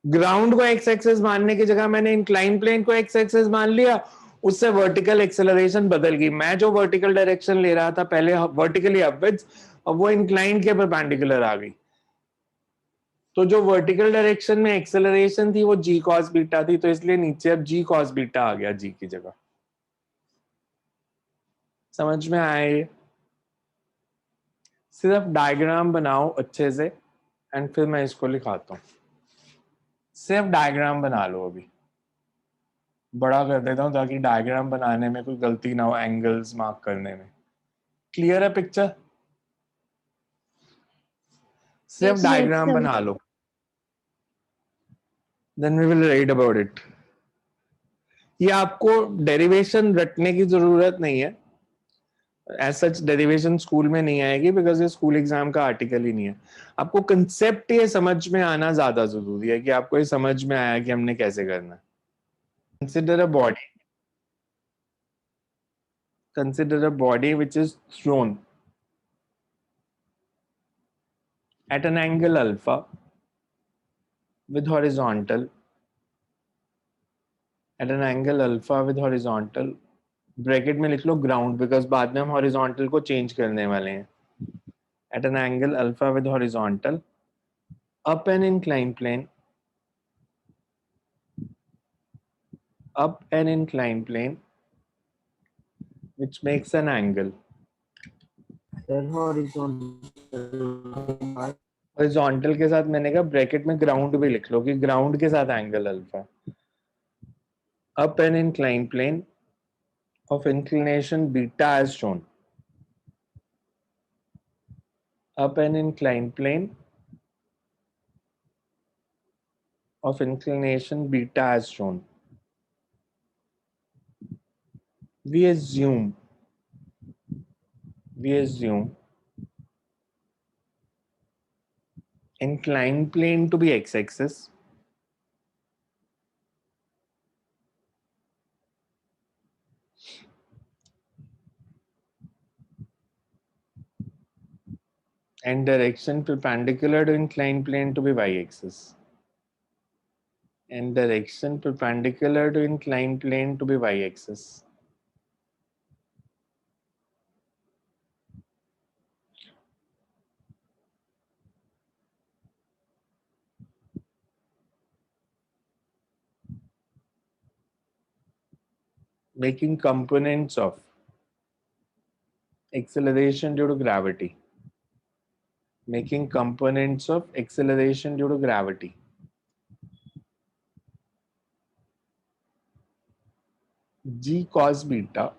ग्राउंड को एक्स एक्सेस मानने की जगह मैंने इंक्लाइन प्लेन को एक्स एक्सेस मान लिया, उससे वर्टिकल एक्सेलरेशन बदल गई। मैं जो वर्टिकल डायरेक्शन ले रहा था पहले वर्टिकली अपवर्ड्स, अब वो इंक्लाइन के परपेंडिकुलर आ गई। तो जो वर्टिकल डायरेक्शन में एक्सेलरेशन थी वो जी कॉस बीटा थी, तो इसलिए नीचे अब जी कॉस बीटा आ गया जी की जगह। समझ में आया ये? सिर्फ डायग्राम बनाओ अच्छे से एंड फिर मैं इसको लिखाता हूँ। सिर्फ डायग्राम बना लो, अभी बड़ा कर देता हूँ ताकि डायग्राम बनाने में कोई गलती ना हो, एंगल्स मार्क करने में। क्लियर है पिक्चर? सिर्फ डायग्राम बना लो, then we will write about it. ये आपको डेरिवेशन रटने की जरूरत नहीं है, एज सच डेरिवेशन स्कूल में नहीं आएगी बिकॉज ये स्कूल एग्जाम का आर्टिकल ही नहीं है। आपको कंसेप्ट ये समझ में आना ज्यादा जरूरी है कि आपको ये समझ में आया कि हमने कैसे करना है। Consider a body, consider a body which is thrown at an angle alpha with horizontal, at an angle alpha with horizontal, bracket में लिख लो ग्राउंड बिकॉज बाद में हम हॉरिजॉन्टल को चेंज करने वाले हैं। at an angle alpha with horizontal up an inclined plane, up an inclined plane which makes an angle, horizontal के साथ मैंने कहा ब्रैकेट में ग्राउंड भी लिख लो कि ग्राउंड के साथ angle alpha, up an inclined plane of inclination beta as shown, up an inclined plane of inclination beta as shown. We assume inclined plane to be x-axis, and direction perpendicular to inclined plane to be y-axis, and direction perpendicular to inclined plane to be y-axis. Making components of acceleration due to gravity, making components of acceleration due to gravity. G cos beta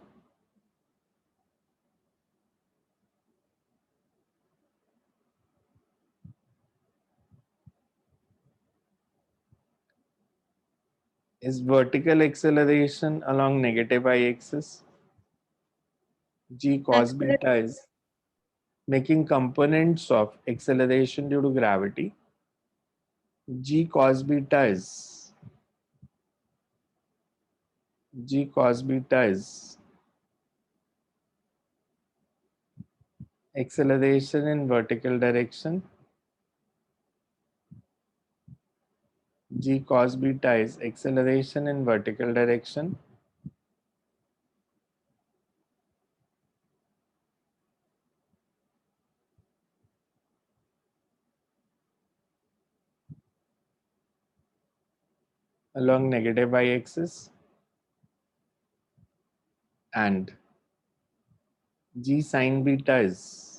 is vertical acceleration along negative y-axis, G cos beta is making components of acceleration due to gravity. G cos beta is acceleration in vertical direction. G cos beta is acceleration in vertical direction. Along negative y-axis, and G sin beta is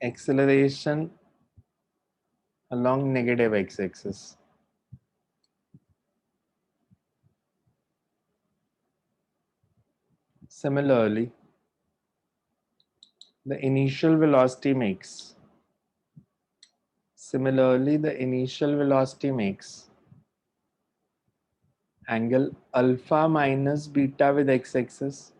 acceleration along negative x-axis. Similarly, the initial velocity makes angle alpha minus beta with x-axis.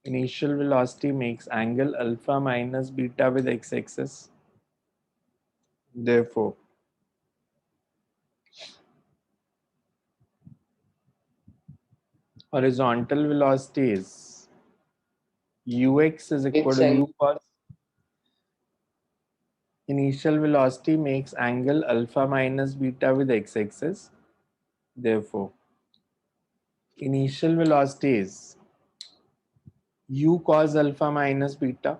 Initial velocity makes angle alpha minus beta with x-axis. Therefore, horizontal velocity is ux is equal to u cos. Initial velocity makes angle alpha minus beta with x-axis. Therefore, initial velocity is u cos alpha minus beta.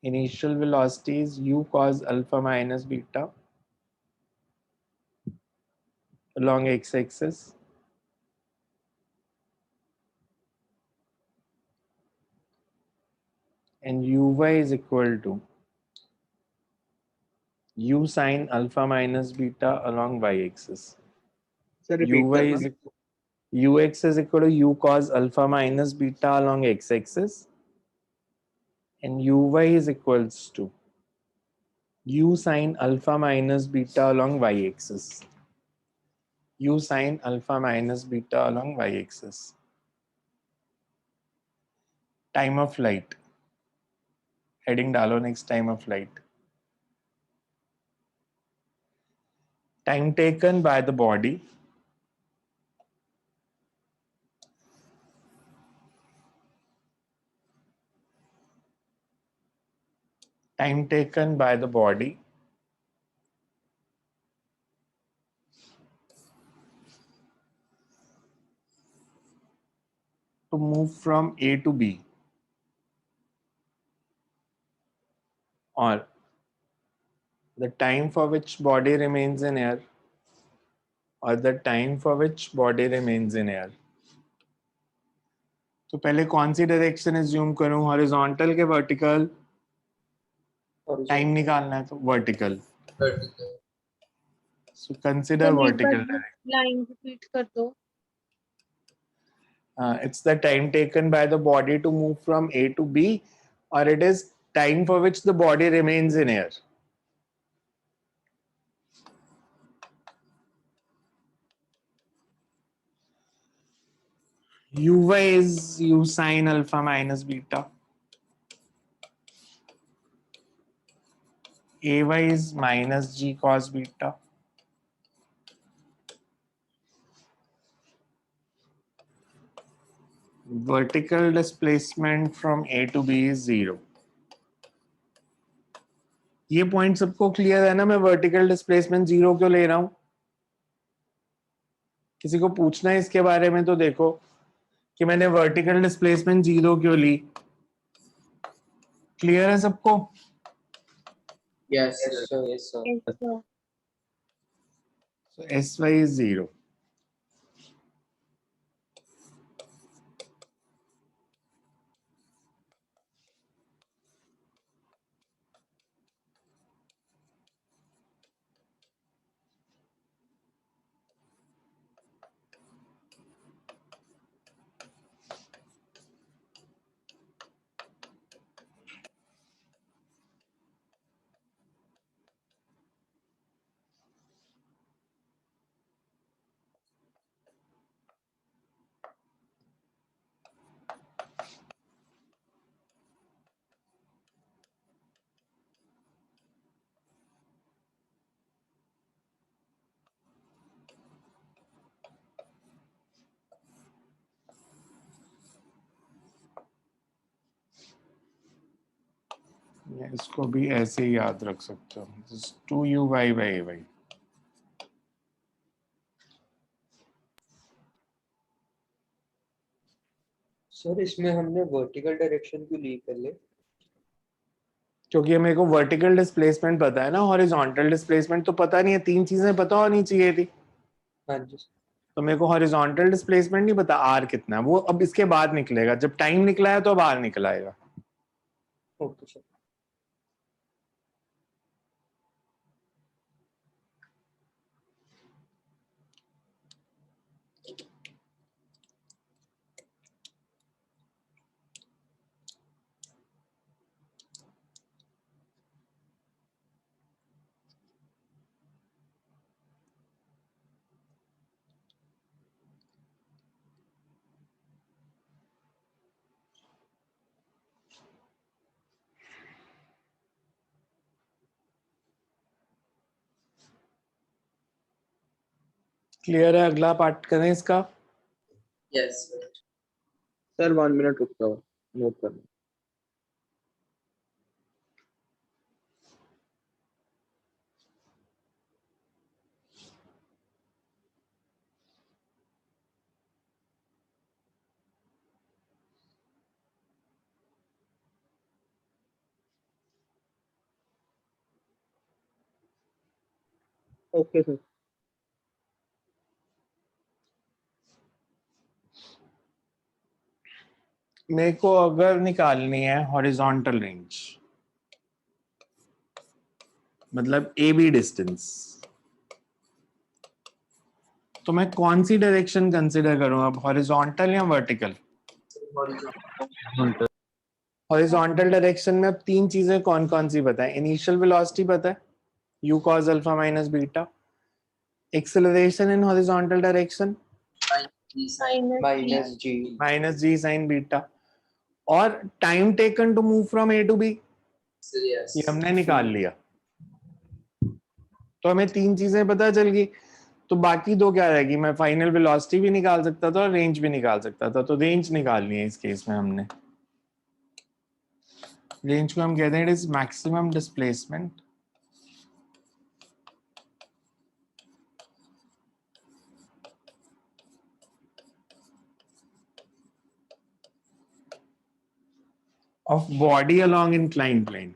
Initial velocity is u cos alpha minus beta along x-axis. And uy is equal to u sin alpha minus beta along y-axis. Sir repeat uy करना. is ux is equal to u cos alpha minus beta along x-axis, and uy is equals to u sin alpha minus beta along y-axis. U sin alpha minus beta along y-axis. Time of flight. Heading डालो next, time of flight. Time taken by the body to move from A to B, or the time for which body remains in air, तो पहले कौन सी direction assume करूं, horizontal के vertical? Time निकालना है तो vertical. So consider vertical direction. Line repeat कर दो. It's the time taken by the body to move from A to B, or it is time for which the body remains in air. Uy is u sin alpha minus beta. Ay is minus g cos beta. Vertical displacement from A to B is 0. ये point सबको clear है ना? मैं vertical displacement 0 क्यों ले रहा हूं? किसी को पूछना है इसके बारे में तो देखो कि मैंने वर्टिकल डिस्प्लेसमेंट 0 क्यों ली. क्लियर है सबको? Yes, Yes, sir. sir. Yes, sir. Yes, sir. So Sy is 0. या इसको भी ऐसे ही याद रख सकते हो, 2u/a/y। सर इसमें हमने वर्टिकल डायरेक्शन क्यों ली पहले? क्योंकि मेरे को वर्टिकल डिस्प्लेसमेंट पता है ना, हॉरिजॉन्टल डिस्प्लेसमेंट तो पता नहीं है। तीन चीजें पता होनी चाहिए थी, हाँ जी। तो मेरे को हॉरिजॉन्टल डिस्प्लेसमेंट नहीं पता आर कितना है, वो अब इसके बाद निकलेगा। जब टाइम निकला है तो अब आर निकल आएगा। Okay sir. क्लियर है? अगला पार्ट करें इसका। Yes sir. सर 1 मिनट रुक जाओ, नोट करना। Okay sir. मेरे को अगर निकालनी है हॉरिजॉन्टल रेंज, मतलब ए बी डिस्टेंस, तो मैं कौन सी डायरेक्शन कंसीडर करूं अब, हॉरिजॉन्टल या वर्टिकल? हॉरिजॉन्टल डायरेक्शन में अब तीन चीजें कौन कौन सी पता है? इनिशियल वेलोसिटी पता है, u cos alpha minus beta. Acceleration in horizontal direction minus g. Minus g sine beta. और time taken to move from A to B, yes ये हमने निकाल लिया। तो हमें तीन चीजें पता चल गई, तो बाकी दो क्या रहेगी? मैं फाइनल वेलोसिटी भी निकाल सकता था और रेंज भी निकाल सकता था। तो रेंज निकालनी है इस केस में हमने। रेंज को हम कहते हैं it is maximum displacement of body along inclined plane।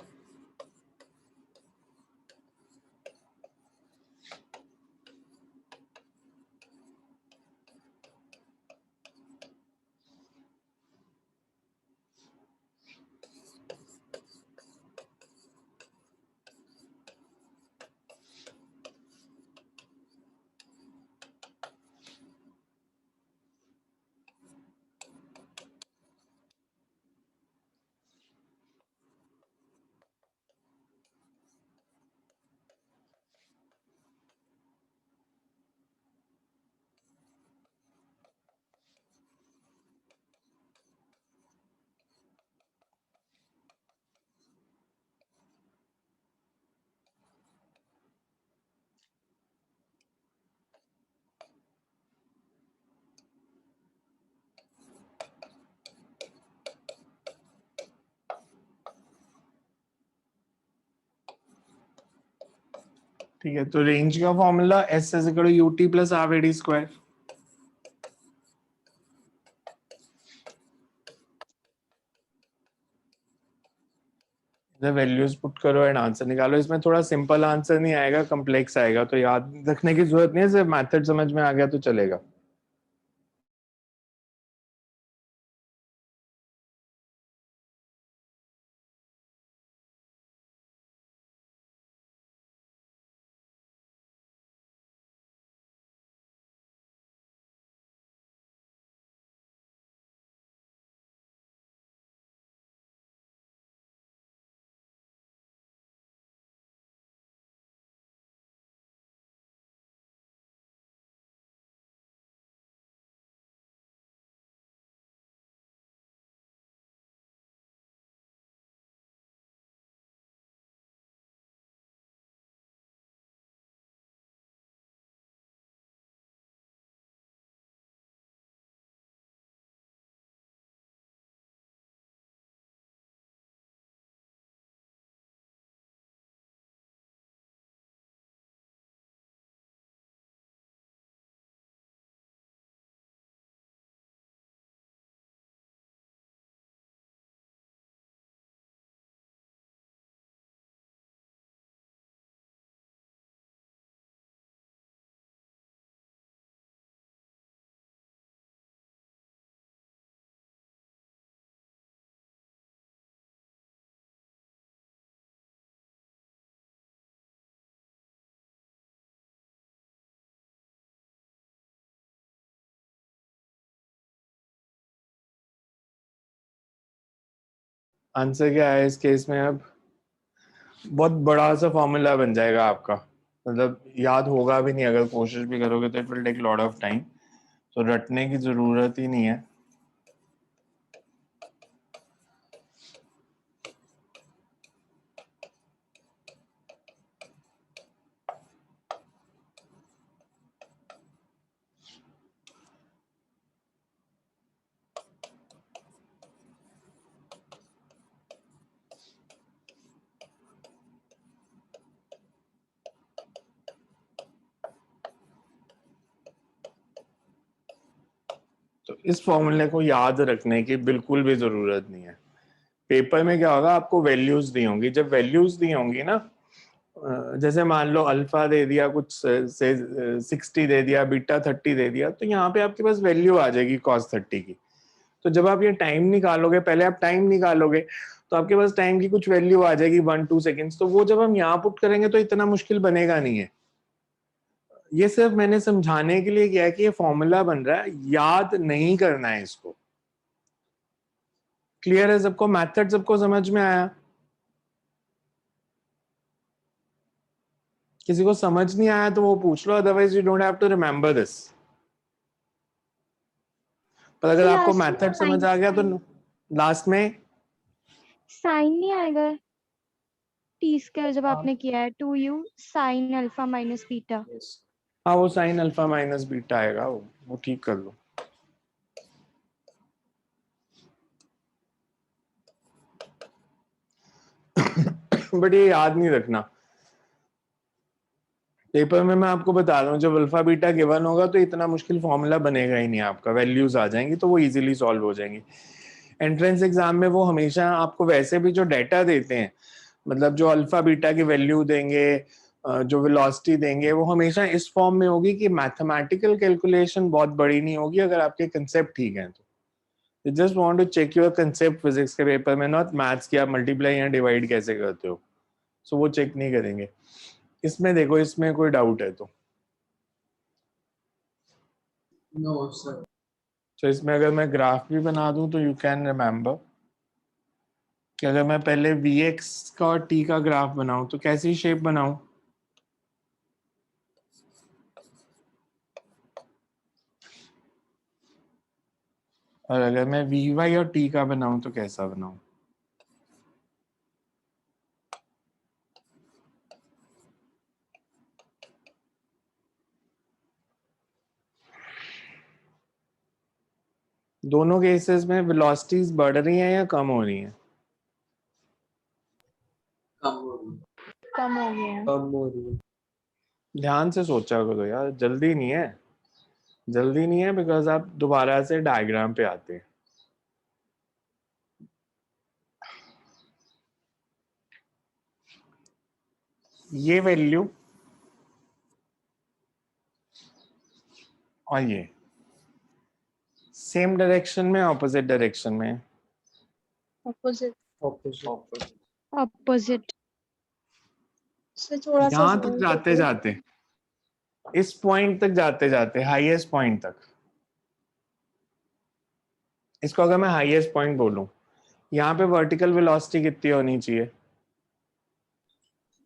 ठीक है, तो रेंज का formula S is equal to UT plus half AT square. Values put करो एंड आंसर निकालो। इसमें थोड़ा सिंपल आंसर नहीं आएगा, कॉम्प्लेक्स आएगा, तो याद रखने की जरूरत नहीं है, सिर्फ मेथड समझ में आ गया तो चलेगा। आंसर क्या है इस केस में? अब बहुत बड़ा सा फॉर्मूला बन जाएगा आपका, मतलब याद होगा भी नहीं, अगर कोशिश भी करोगे तो it will take lot of time, तो रटने की जरूरत ही नहीं है। तो इस फॉर्मूले को याद रखने की बिल्कुल भी जरूरत नहीं है। पेपर में क्या होगा, आपको वैल्यूज दी होंगी, जब वैल्यूज दी होंगी ना, जैसे मान लो अल्फा दे दिया कुछ से 60 दे दिया, बीटा 30 दे दिया, तो यहाँ पे आपके पास वैल्यू आ जाएगी cos 30 की। तो जब आप ये टाइम निकालोगे, पहले आप टाइम निकालोगे तो आपके पास टाइम की कुछ वैल्यू आ जाएगी 1-2 सेकेंड्स, तो वो जब हम यहाँ पुट करेंगे तो इतना मुश्किल बनेगा नहीं है। ये सिर्फ मैंने समझाने के लिए किया है कि ये फॉर्मूला बन रहा है, याद नहीं करना है इसको। क्लियर है सबको? मैथड सबको समझ में आया? किसी को समझ नहीं आया तो वो पूछ लो, otherwise you don't have to remember this. पर अगर आपको Last में मेथड समझ आ गया तो लास्ट में साइन नहीं आएगा टी स्क्वायर जब आपने किया है 2u sign alpha minus beta. Yes. हाँ, वो साइन अल्फा माइनस बीटा आएगा, वो ठीक कर लो। बट ये याद नहीं रखना, पेपर में मैं आपको बता रहा हूँ जब अल्फा बीटा गिवन होगा तो इतना मुश्किल फॉर्मूला बनेगा ही नहीं, आपका वैल्यूज आ जाएंगी तो वो इजीली सॉल्व हो जाएंगी। एंट्रेंस एग्जाम में वो हमेशा आपको वैसे भी जो डाटा देते हैं, मतलब जो अल्फा बीटा की वैल्यू देंगे, जो वेलोसिटी देंगे, वो हमेशा इस फॉर्म में होगी कि मैथमेटिकल कैलकुलेशन बहुत बड़ी नहीं होगी अगर आपके कंसेप्ट ठीक हैं तो। Just want to check your concept physics के पेपर में, नॉट मैथ्स की आप मल्टीप्लाई या डिवाइड कैसे करते हो, सो वो चेक नहीं करेंगे। इसमें देखो, इसमें कोई डाउट है तो नो सर। तो इसमें अगर मैं ग्राफ भी बना दूं तो यू कैन रिमेम्बर कि अगर मैं पहले Vx का और t का ग्राफ बनाऊं तो कैसी शेप बनाऊं, और अगर मैं Vy और t का बनाऊं तो कैसा बनाऊं। दोनों केसेस में वेलोसिटीज बढ़ रही हैं या कम हो रही हैं? कम हो रही कम हो गए हैं। कम हो रही है। ध्यान से सोचा करो यार, जल्दी नहीं है, जल्दी नहीं है, बिकॉज आप दोबारा से डायग्राम पे आते हैं। ये वैल्यू और ये सेम डायरेक्शन में ऑपोजिट डायरेक्शन में? ऑपोजिट। Opposite. ऑपोजिट से थोड़ा सा यहां तक zoom जाते करके। जाते, इस पॉइंट तक जाते जाते, हाईएस्ट पॉइंट तक, इसको अगर मैं हाईएस्ट पॉइंट बोलूं, यहाँ पे वर्टिकल वेलोसिटी कितनी होनी चाहिए?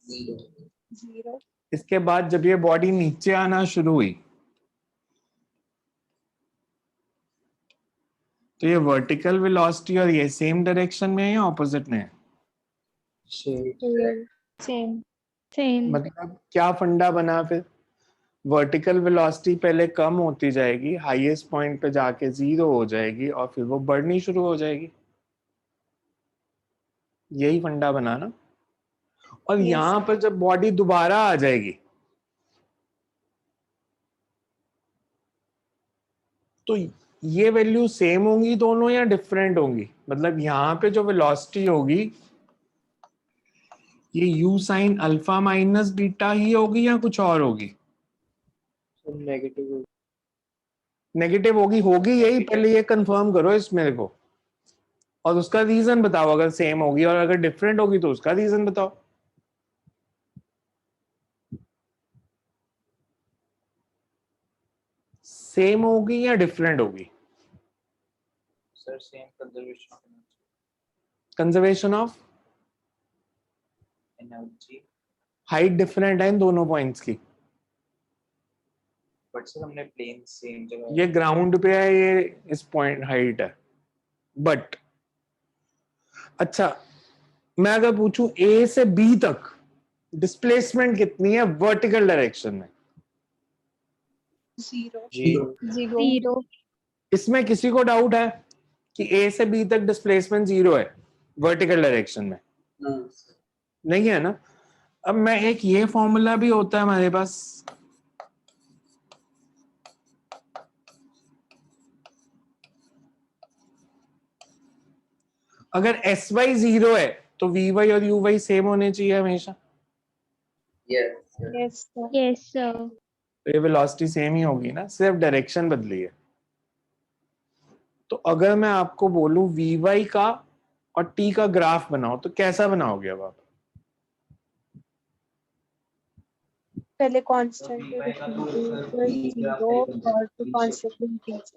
0। इसके बाद जब ये बॉडी नीचे आना शुरू हुई तो ये वर्टिकल वेलोसिटी और ये सेम डायरेक्शन में है या ऑपोजिट में है? Same. सेम। सेम। मतलब क्या फंडा बना फिर? वर्टिकल वेलोसिटी पहले कम होती जाएगी, हाईएस्ट पॉइंट पे जाके 0 हो जाएगी और फिर वो बढ़नी शुरू हो जाएगी। यही फंडा बना ना। और Yes. यहां पर जब बॉडी दोबारा आ जाएगी तो ये वैल्यू सेम होंगी दोनों या डिफरेंट होंगी? मतलब यहाँ पे जो वेलोसिटी होगी ये u sine alpha minus beta ही होगी या कुछ और होगी? So negative. नेगेटिव होगी, होगी यही, पहले ये कंफर्म करो इस मेरे को, और उसका रीजन बताओ। अगर सेम होगी और अगर डिफरेंट होगी तो उसका रीजन बताओ। सेम होगी या डिफरेंट होगी? Sir, same conservation of energy. Conservation of energy. Height different है इन दोनों पॉइंट्स की। बट सर हमने प्लेन सेम जगह। ये ग्राउंड पे है, ये इस पॉइंट हाइट है। बट अच्छा, मैं अगर पूछूं ए से बी तक डिस्प्लेसमेंट कितनी है वर्टिकल डायरेक्शन में? 0 जीरो 0 0 इसमें किसी को डाउट है कि ए से बी तक डिस्प्लेसमेंट 0 है वर्टिकल डायरेक्शन में? No sir. नहीं है ना। अब मैं एक ये फॉर्मूला भी होता है हमारे पास, अगर एस वाई 0 है तो वी वाई और यू वाई सेम होने चाहिए हमेशा। Yes yes sir. yes sir तो ये वेलोसिटी सेम ही होगी ना, सिर्फ डायरेक्शन बदली है। तो अगर मैं आपको बोलूं वी वाई का और टी का ग्राफ बनाओ तो कैसा बनाओगे अब आप? पहले कांस्टेंट तो V y का तो सर फिर T ग्राफ 0 टाइप बन और जाएगा, फिर कांस्टेंट इंक्रीज।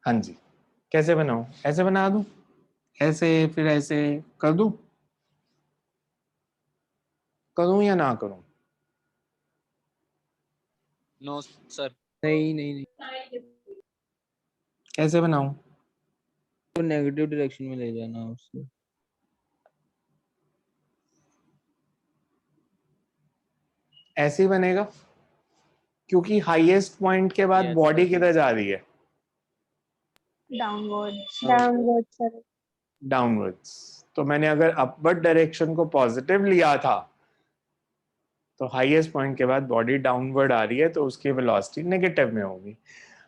हाँ जी, कैसे बनाऊं? ऐसे बना दूं, ऐसे, फिर ऐसे कर दूं, करूं या ना करूं? No sir. नहीं नहीं नहीं, कैसे बनाऊं? तो नेगेटिव डायरेक्शन में ले जाना उसको। ऐसे ही बनेगा, क्योंकि हाईएस्ट पॉइंट के बाद Yes, बॉडी sir. किधर जा रही है? Downward sir. डाउनवर्ड्स। तो मैंने अगर अपवर्ड डायरेक्शन को पॉजिटिव लिया था तो हाईएस्ट पॉइंट के बाद बॉडी डाउनवर्ड आ रही है तो उसकी वेलोसिटी नेगेटिव में होगी।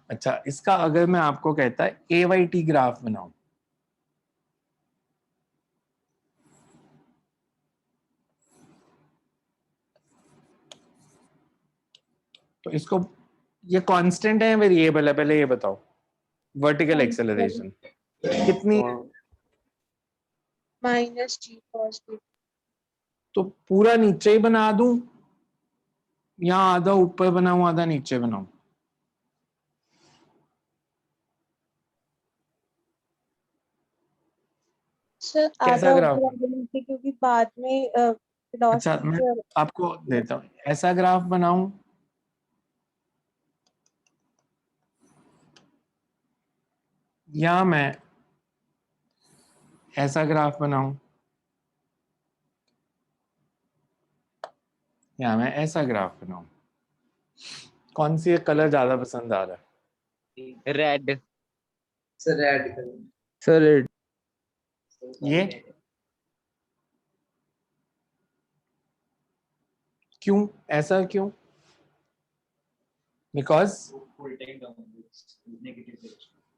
अच्छा, इसका अगर मैं आपको कहता है ए वाई टी ग्राफ बनाओ, तो इसको, ये कांस्टेंट है वेरिएबल है? पहले ये बताओ। वर्टिकल एक्सेलरेशन कितनी है? -g cos θ। तो पूरा नीचे ही बना दूं या आधा ऊपर बनाऊं आधा नीचे बनाऊं? सर कैसा आधा ग्राफ? ऊपर आधा नीचे, क्योंकि बाद में अच्छा, वेलोसिटी मैं आपको देता हूं, ऐसा ग्राफ बनाऊं या मैं ऐसा ग्राफ बनाऊं या मैं ऐसा ग्राफ बनाऊं? कौन सी कलर ज्यादा पसंद आ रहा है? रेड। सर ऐड करें। Sir red. ये क्यों? ऐसा क्यों? बिकॉज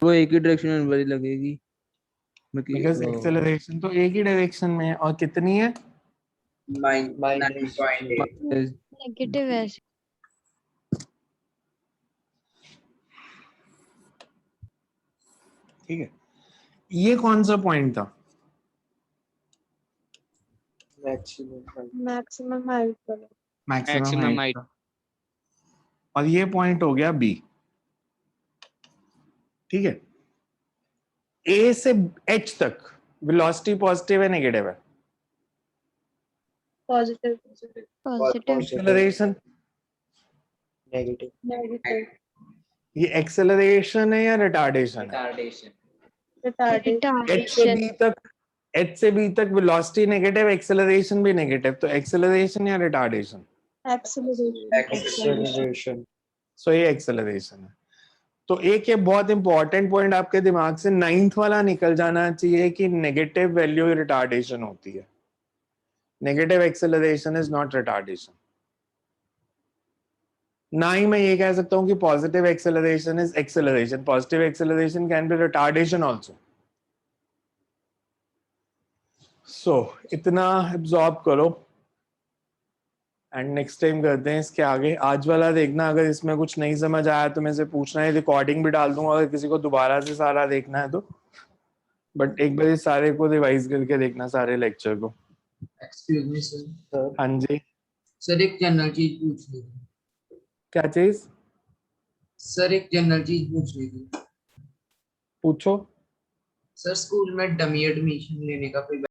वो एक ही डायरेक्शन में बड़ी लगेगी। बिकॉज एक्सेलरेशन तो एक ही डायरेक्शन में है, और कितनी है? -9.8। नेगेटिव है ठीक है, ये कौन सा पॉइंट था? मैक्सिमम हाइट पर। Maximum height. और ये पॉइंट हो गया बी। ठीक है, ए से एच तक वेलोसिटी पॉजिटिव है नेगेटिव है? पॉजिटिव पॉजिटिव एक्सेलरेशन नेगेटिव ये एक्सेलरेशन है या रिटार्डेशन है? रिटार्डेशन। एच से रिटार्डेशन बी तक, एच से बी तक वेलोसिटी नेगेटिव, एक्सेलरेशन भी नेगेटिव, तो एक्सेलरेशन या रिटार्डेशन? एक्सेलरेशन। सो ये एक्सेलरेशन है। तो एक ये बहुत इंपॉर्टेंट पॉइंट आपके दिमाग से 9th वाला निकल जाना चाहिए कि नेगेटिव वैल्यू रिटार्डेशन होती है। Negative acceleration is not retardation. ना ही मैं ये कह सकता हूं कि positive acceleration is acceleration. Positive acceleration can be retardation also. So इतना एब्जॉर्ब करो एंड नेक्स्ट टाइम करते हैं इसके आगे। आज वाला देखना, अगर इसमें कुछ नहीं समझ आया तो मैं से पूछना है, रिकॉर्डिंग भी डाल दूंगा अगर किसी को दोबारा से सारा देखना है तो। बट एक बार इस सारे को रिवाइज करके देखना, सारे लेक्चर को। Excuse me sir. हाँ जी, सर एक जनरल चीज पूछनी थी। क्या चीज? सर एक जनरल चीज पूछनी थी। पूछो। सर स्कूल में डमी एडमिशन लेने का कोई